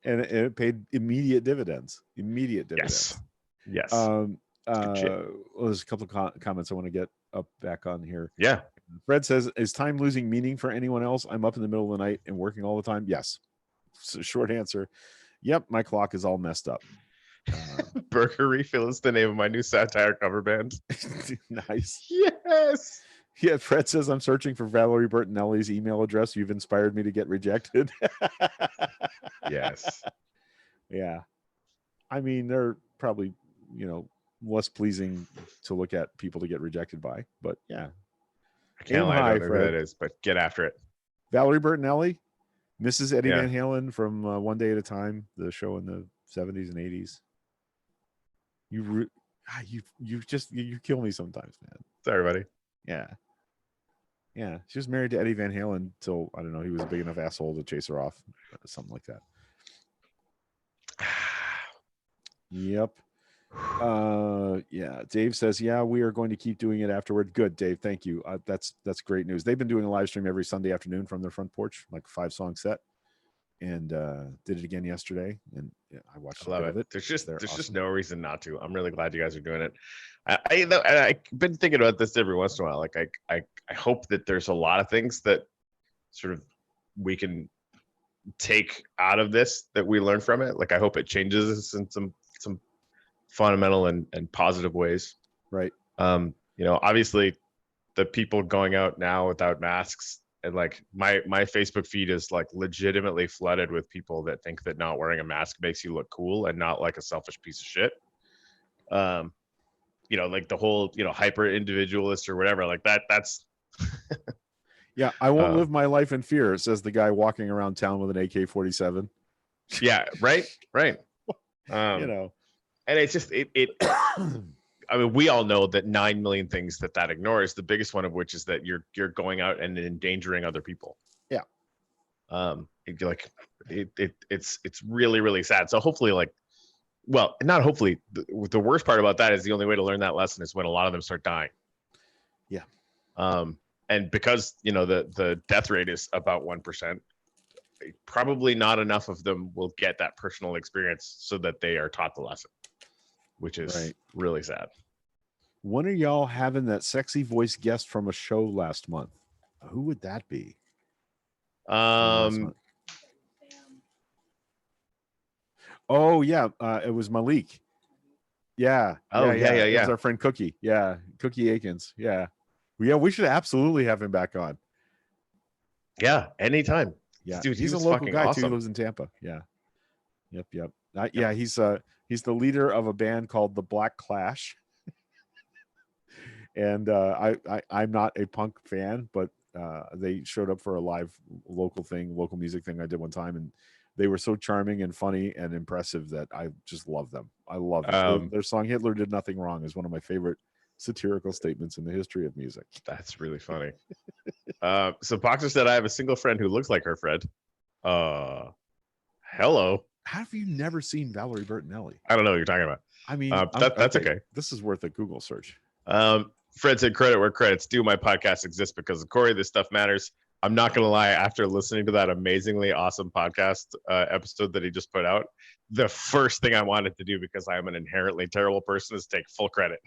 And it paid immediate dividends. Yes. There's a couple of comments I want to get up back on here. Yeah. Fred says, is time losing meaning for anyone else? I'm up in the middle of the night and working all the time. Yes. So short answer. Yep. My clock is all messed up. Burger Refill is the name of my new satire cover band. Nice. Yes. Yeah, Fred says, I'm searching for Valerie Bertinelli's email address. You've inspired me to get rejected. Yes. Yeah. I mean, they're probably, less pleasing to look at people to get rejected by, but yeah. I can't lie, I don't know who that is, but get after it. Valerie Bertinelli, Mrs. Eddie Van Halen from One Day at a Time, the show in the 70s and 80s. You kill me sometimes, man. Sorry, buddy. Yeah. She was married to Eddie Van Halen till, I don't know, he was a big enough asshole to chase her off, something like that. Yep. Yeah, Dave says, yeah, we are going to keep doing it afterward. Good, Dave, thank you. That's great news. They've been doing a live stream every Sunday afternoon from their front porch, like a 5-song set, and did it again yesterday, and yeah, I watched I a love bit it. of it. There's just Awesome. no reason not to. I'm really glad you guys are doing it. I've been thinking about this every once in a while. Like I hope that there's a lot of things that sort of we can take out of this that we learn from it. Like I hope it changes us in some fundamental and positive ways. Right. You know, obviously the people going out now without masks, and like my Facebook feed is like legitimately flooded with people that think that not wearing a mask makes you look cool and not like a selfish piece of shit. You know, like the whole, you know, hyper individualist or whatever, like that's yeah, I won't live my life in fear, says the guy walking around town with an AK-47. Yeah, right. You know, and it's just it I mean, we all know that 9 million things that ignores, the biggest one of which is that you're going out and endangering other people. Yeah. It's really, really sad. So hopefully, like, well, not hopefully, the worst part about that is the only way to learn that lesson is when a lot of them start dying. Yeah. And because, you know, the death rate is about 1%, probably not enough of them will get that personal experience so that they are taught the lesson, which is really sad. When are y'all having that sexy voice guest from a show last month? Who would that be? Oh yeah, it was Malik. Yeah. Yeah. It was our friend Cookie. Yeah, Cookie Akins. Yeah, we should absolutely have him back on. Yeah, anytime. Yeah, dude, he's a local guy awesome. too. He lives in Tampa. Yeah. Yep. Yeah, he's the leader of a band called the Black Clash. And I'm not a punk fan, but they showed up for a live local music thing I did one time, and they were so charming and funny and impressive that I just love them. I love them. Their song "Hitler Did Nothing Wrong" is one of my favorite satirical statements in the history of music. That's really funny. So Boxer said, I have a single friend who looks like her friend. Hello. How have you never seen Valerie Bertinelli? I don't know what you're talking about. I mean, that's okay. This is worth a Google search. Fred said, credit where credit's due. My podcast exists because of Corey. This stuff matters. I'm not going to lie. After listening to that amazingly awesome podcast episode that he just put out, the first thing I wanted to do, because I am an inherently terrible person, is take full credit.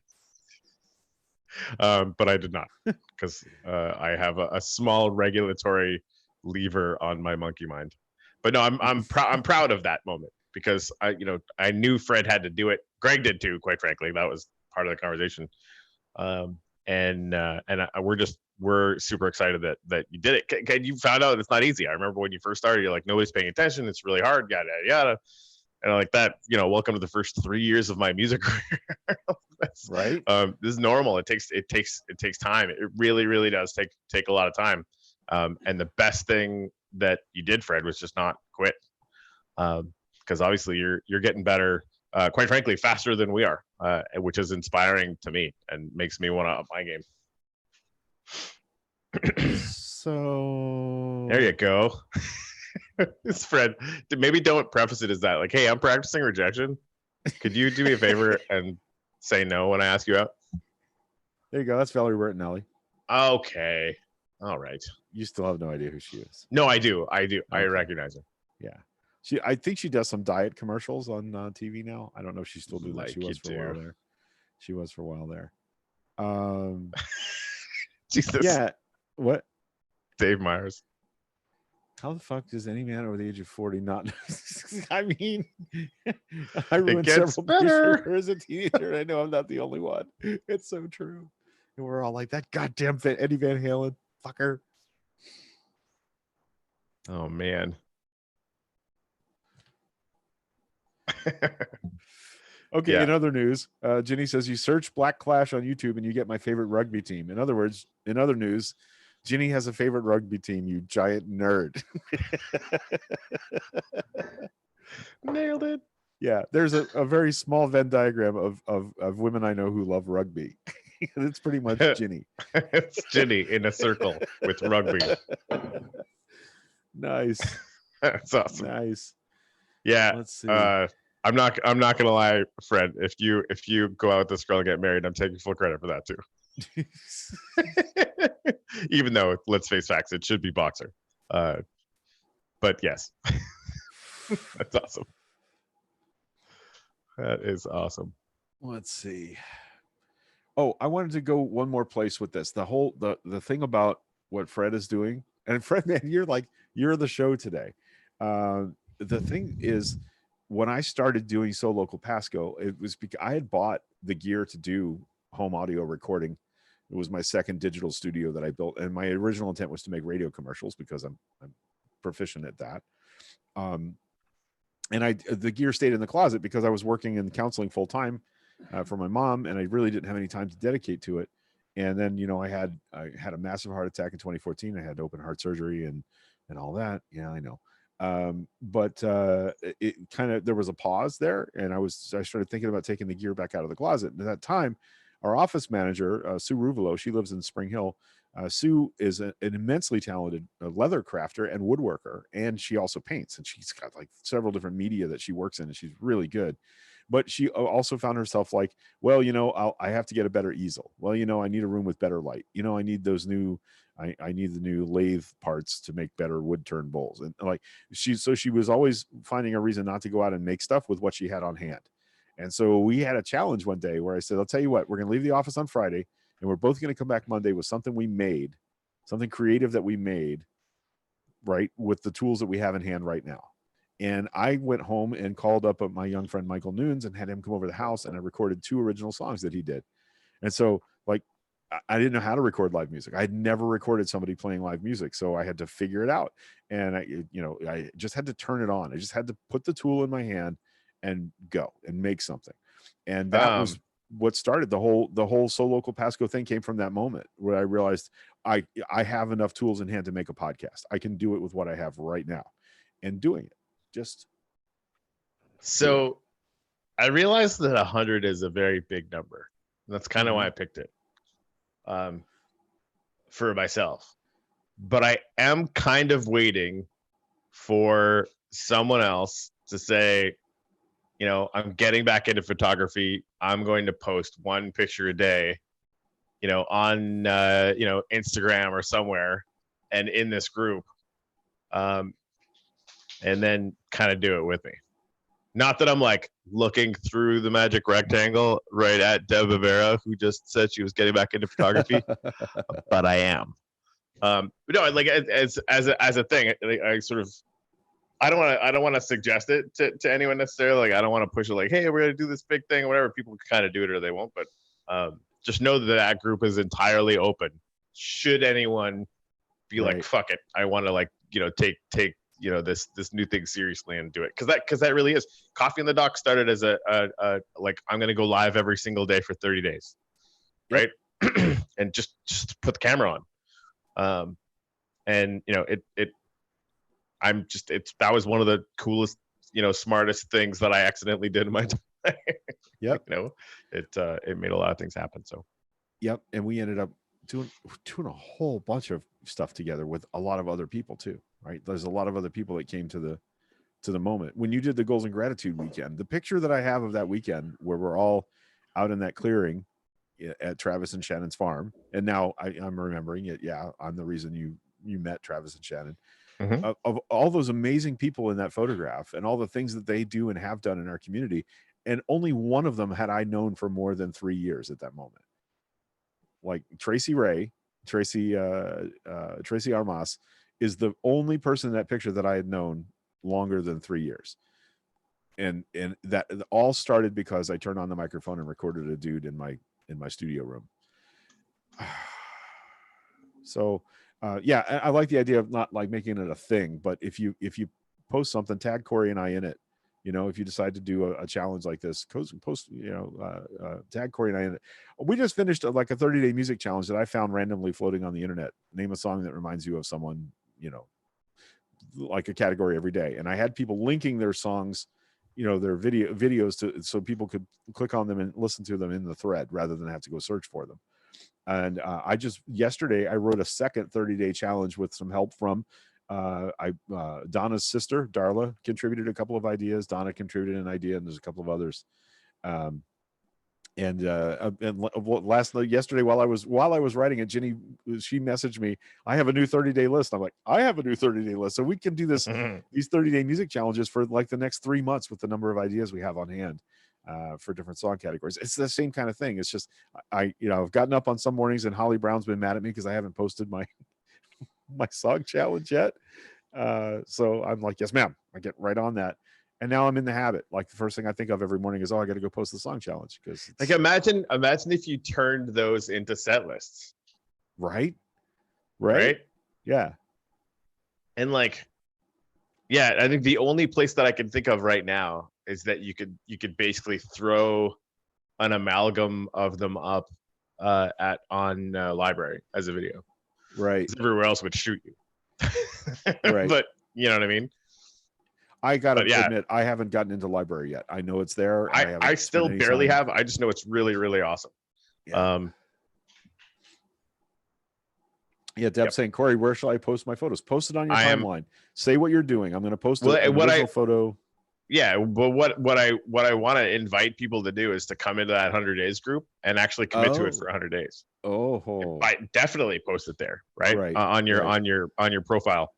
But I did not, because I have a small regulatory lever on my monkey mind. But no, I'm proud of that moment, because I knew Fred had to do it. Greg did too, quite frankly. That was part of the conversation. We're super excited that you did it. You found out it's not easy. I remember when you first started, you're like, nobody's paying attention. It's really hard, yada yada. And I'm like, that, welcome to the first 3 years of my music career. Right. This is normal. It takes time. It really, really does take a lot of time. And the best thing that you did, Fred, was just not quit. Because obviously you're getting better, quite frankly, faster than we are, which is inspiring to me and makes me want to up my game. So there you go. It's Fred. Maybe don't preface it as that. Like, hey, I'm practicing rejection. Could you do me a favor and say no when I ask you out? There you go. That's Valerie Bertinelli. Okay. All right. You still have no idea who she is. No, I do. Okay. I recognize her. Yeah. I think she does some diet commercials on TV now. I don't know if she's still doing that. She was for a while there. Jesus. Yeah. What? Dave Myers. How the fuck does any man over the age of 40 not? I mean, I ruined several better as a teenager. I know I'm not the only one. It's so true. And we're all like, that goddamn Eddie Van Halen fucker. Oh man. Okay. Yeah. In other news, Ginny says you search Black Clash on YouTube and you get my favorite rugby team. In other words, in other news, Ginny has a favorite rugby team, you giant nerd. Nailed it. Yeah, there's a very small Venn diagram of women I know who love rugby. It's pretty much Ginny. It's Ginny in a circle with rugby. Nice. That's awesome. Nice. Yeah. Let's see. I'm not gonna lie, Fred. If you go out with this girl and get married, I'm taking full credit for that too. Even though, let's face facts, it should be Boxer. But yes, that's awesome. That is awesome. Let's see. Oh, I wanted to go one more place with this. The thing about what Fred is doing, and Fred, man, you're the show today. The thing is, when I started doing So Local Pasco, it was because I had bought the gear to do home audio recording. It was my second digital studio that I built, and my original intent was to make radio commercials because I'm proficient at that. And the gear stayed in the closet because I was working in counseling full time for my mom, and I really didn't have any time to dedicate to it. And then, I had a massive heart attack in 2014. I had open heart surgery and all that. Yeah, I know. But it kind of, there was a pause there, and I started thinking about taking the gear back out of the closet. And at that time, our office manager, Sue Ruvolo, she lives in Spring Hill. Sue is an immensely talented leather crafter and woodworker, and she also paints, and she's got like several different media that she works in, and she's really good. But she also found herself like, well, I have to get a better easel. Well, I need a room with better light. I need those new, I need the new lathe parts to make better wood turn bowls. And like she was always finding a reason not to go out and make stuff with what she had on hand. And so we had a challenge one day where I said, I'll tell you what, we're going to leave the office on Friday, and we're both going to come back Monday with something we made, something creative that we made, right, with the tools that we have in hand right now. And I went home and called up my young friend Michael Nunes and had him come over to the house, and I recorded 2 original songs that he did. And so, like, I didn't know how to record live music. I had never recorded somebody playing live music, so I had to figure it out. And I just had to turn it on. I just had to put the tool in my hand and go and make something. And that was what started the whole So Local Pasco thing. Came from that moment where I realized I have enough tools in hand to make a podcast. I can do it with what I have right now, and doing it. Just so I realized that 100 is a very big number. That's kind of why I picked it for myself. But I am kind of waiting for someone else to say, I'm getting back into photography. I'm going to post 1 picture a day, on Instagram or somewhere, and in this group. And then kind of do it with me. Not that I'm like looking through the magic rectangle right at Deb Rivera, who just said she was getting back into photography, but I am. But no, like as a thing, I sort of, I don't want to suggest it to anyone necessarily. Like, I don't want to push it like, hey, we're gonna do this big thing or whatever. People can kind of do it or they won't. But just know that group is entirely open. Should anyone be like, fuck it, I want to take this new thing seriously and do it, because that really is. Coffee in the Dock started as a like, I'm gonna go live every single day for 30 days, right? And just put the camera on, and that was one of the coolest, smartest things that I accidentally did in my time. Yep. It made a lot of things happen. So yep. And we ended up doing a whole bunch of stuff together with a lot of other people too, right? There's a lot of other people that came to the moment. When you did the Goals and Gratitude weekend, the picture that I have of that weekend where we're all out in that clearing at Travis and Shannon's farm, and now I'm remembering it. Yeah, I'm the reason you met Travis and Shannon. Mm-hmm. Of all those amazing people in that photograph and all the things that they do and have done in our community, and only one of them had I known for more than 3 years at that moment. Like Tracy Armas is the only person in that picture that I had known longer than 3 years. And that all started because I turned on the microphone and recorded a dude in my studio room. So yeah, I like the idea of not like making it a thing, but if you post something, tag Corey and I in it. If you decide to do a challenge like this, post, tag Corey and I in it. We just finished like a 30-day music challenge that I found randomly floating on the internet. Name a song that reminds you of someone, like a category every day. And I had people linking their songs, their videos so people could click on them and listen to them in the thread rather than have to go search for them. And yesterday I wrote a second 30-day challenge with some help from Donna's sister Darla contributed a couple of ideas. Donna contributed an idea, and there's a couple of others. Yesterday while I was writing it, Jenny, she messaged me, I have a new 30-day list. I'm like, I have a new 30-day list, so we can do these 30-day music challenges for like the next 3 months with the number of ideas we have on hand for different song categories. It's the same kind of thing. It's just I've gotten up on some mornings and Holly Brown's been mad at me because I haven't posted my my song challenge yet. So I'm like, yes ma'am, I get right on that. And now I'm in the habit. Like the first thing I think of every morning is, I got to go post the song challenge. Because like, imagine if you turned those into set lists. Right. Yeah. And like, yeah, I think the only place that I can think of right now is that you could basically throw an amalgam of them up on library as a video. Right. Everywhere else would shoot you. Right. But you know what I mean? I gotta admit, I haven't gotten into library yet. I know it's there. I still barely have. I just know it's really, really awesome. Yeah. Deb's saying, Corey, where shall I post my photos? Post it on your timeline. Say what you're doing. I'm going to post an original photo. Yeah, but what I want to invite people to do is to come into that 100 days group and actually commit to it for 100 days. Oh, I definitely post it there, right? On your profile.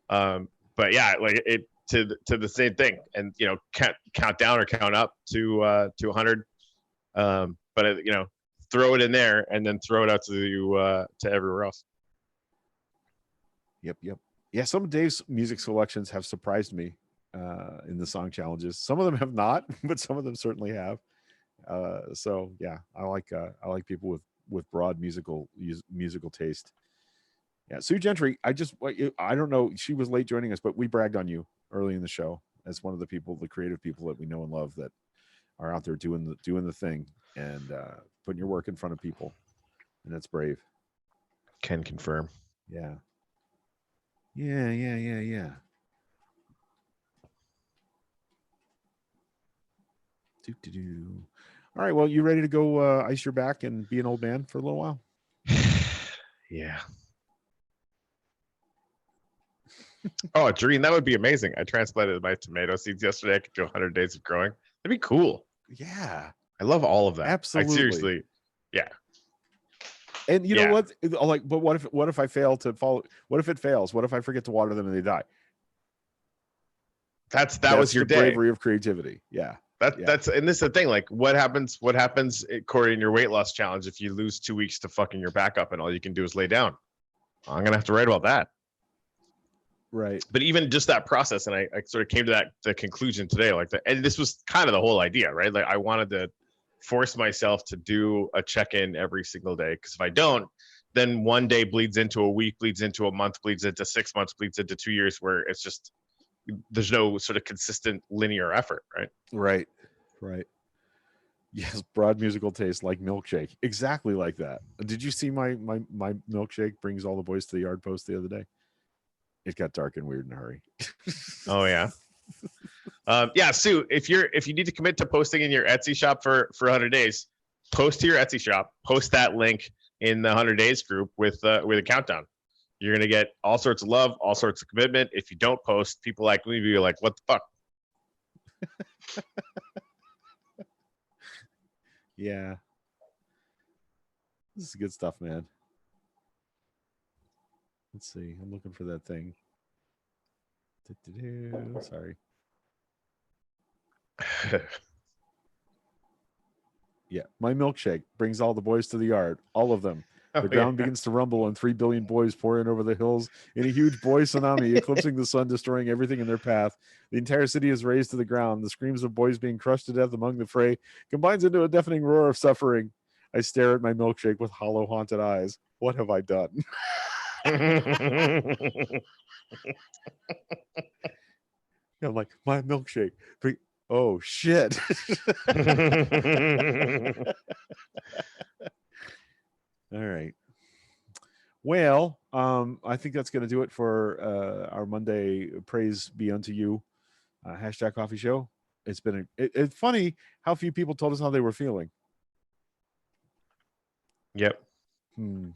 But yeah, like it to the same thing, and count down or count up to 100. But throw it in there and then throw it out to everywhere else. Yep. Yeah, some of Dave's music selections have surprised me in the song challenges. Some of them have not, but some of them certainly have. So yeah, I like people with broad musical taste. Yeah, Sue Gentry, I don't know, she was late joining us, but we bragged on you early in the show as one of the creative people that we know and love that are out there doing the thing and putting your work in front of people, and that's brave. Can confirm. Yeah. All right, well, you ready to go ice your back and be an old man for a little while? Yeah. Oh, Doreen, that would be amazing. I transplanted my tomato seeds yesterday. I could go 100 days of growing. That'd be cool. Yeah. I love all of that. Absolutely. Seriously. Yeah. And you know what? Like, but what if I fail to follow? What if it fails? What if I forget to water them and they die? That was your the bravery of creativity. Yeah. That's and this is the thing. Like, what happens, Corey, in your weight loss challenge if you lose 2 weeks to fucking your back up and all you can do is lay down? I'm gonna have to write about that. Right. But even just that process, and I sort of came to the conclusion today, and this was kind of the whole idea, right? Like, I wanted to force myself to do a check-in every single day, because if I don't, then one day bleeds into a week, bleeds into a month, bleeds into 6 months, bleeds into 2 years, where it's just there's no sort of consistent linear effort, right? Right. Yes, broad musical taste like milkshake, exactly like that. Did you see my milkshake brings all the boys to the yard post the other day? It got dark and weird in a hurry. Oh yeah. Yeah, Sue, if you need to commit to posting in your Etsy shop for 100 days, post to your Etsy shop, post that link in the 100 days group with a countdown. You're gonna get all sorts of love, all sorts of commitment. If you don't post, people like me be like, what the fuck? Yeah. This is good stuff, man. Let's see. I'm looking for that thing. Sorry. Yeah. My milkshake brings all the boys to the yard. All of them. The ground begins to rumble and 3 billion boys pour in over the hills in a huge boy tsunami, eclipsing the sun, destroying everything in their path. The entire city is razed to the ground. The screams of boys being crushed to death among the fray combines into a deafening roar of suffering. I stare at my milkshake with hollow, haunted eyes. What have I done? I'm like, my milkshake. Oh, shit. All right. Well, I think that's going to do it for our Monday Praise Be Unto You hashtag coffee show. It's been it's funny how few people told us how they were feeling. Yep. All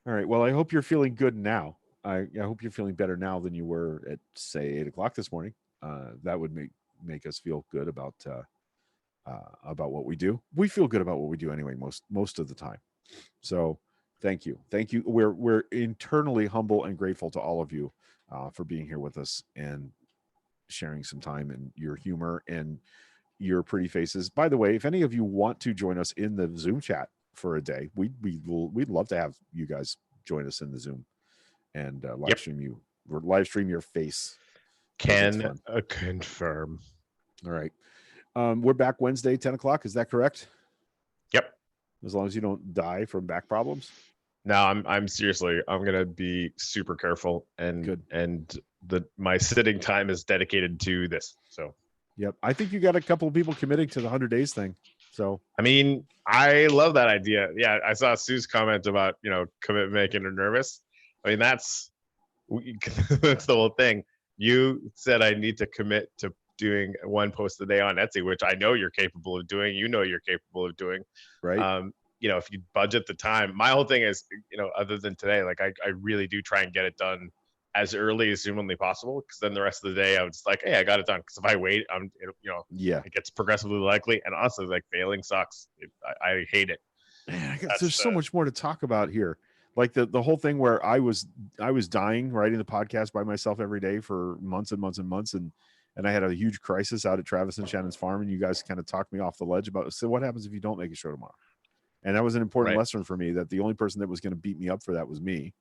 right. Well, I hope you're feeling good now. I hope you're feeling better now than you were at say 8 o'clock this morning. That would make us feel good about what we do. We feel good about what we do anyway, most of the time. So thank you. We're internally humble and grateful to all of you for being here with us and sharing some time and your humor and your pretty faces. By the way, if any of you want to join us in the Zoom chat for a day, we'd love to have you guys join us in the Zoom and live stream your face. Can confirm. All right. We're back Wednesday, 10 o'clock. Is that correct? Yep. As long as you don't die from back problems. No, I'm seriously, I'm gonna be super careful and Good. And my sitting time is dedicated to this. So yep. I think you got a couple of people committing to the 100 days thing. So I mean, I love that idea. Yeah, I saw Sue's comment about, commitment making her nervous. I mean, that's the whole thing. You said I need to commit to doing one post a day on Etsy, which I know you're capable of doing. You're capable of doing. Right. If you budget the time, my whole thing is, other than today, like I really do try and get it done as early as humanly possible, because then the rest of the day I was like, hey, I got it done. Because if I wait, it gets progressively likely, and also like failing sucks. I hate it. Man, there's so much more to talk about here. Like the whole thing where I was dying writing the podcast by myself every day for months and months and months, and I had a huge crisis out at Travis and Shannon's farm, and you guys kind of talked me off the ledge about, so what happens if you don't make a show tomorrow? And that was an important lesson for me, that the only person that was going to beat me up for that was me.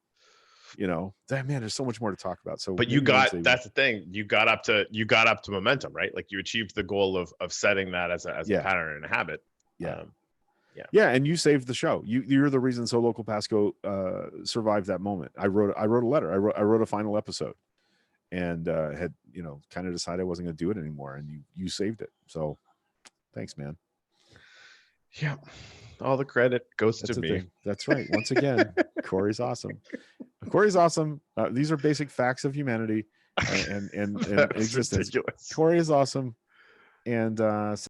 That, man, there's so much more to talk about. So, but that's the thing. You got up to momentum, right? Like you achieved the goal of setting that as a pattern and a habit. Yeah. Yeah. And you saved the show. You're the reason So Local Pasco survived that moment. I wrote a letter. I wrote a final episode, and had, kind of decided I wasn't going to do it anymore. And you saved it. So thanks, man. Yeah. All the credit goes to me. Thing. That's right. Once again, Corey's awesome. Corey's awesome. These are basic facts of humanity and existence. Ridiculous. Corey is awesome. And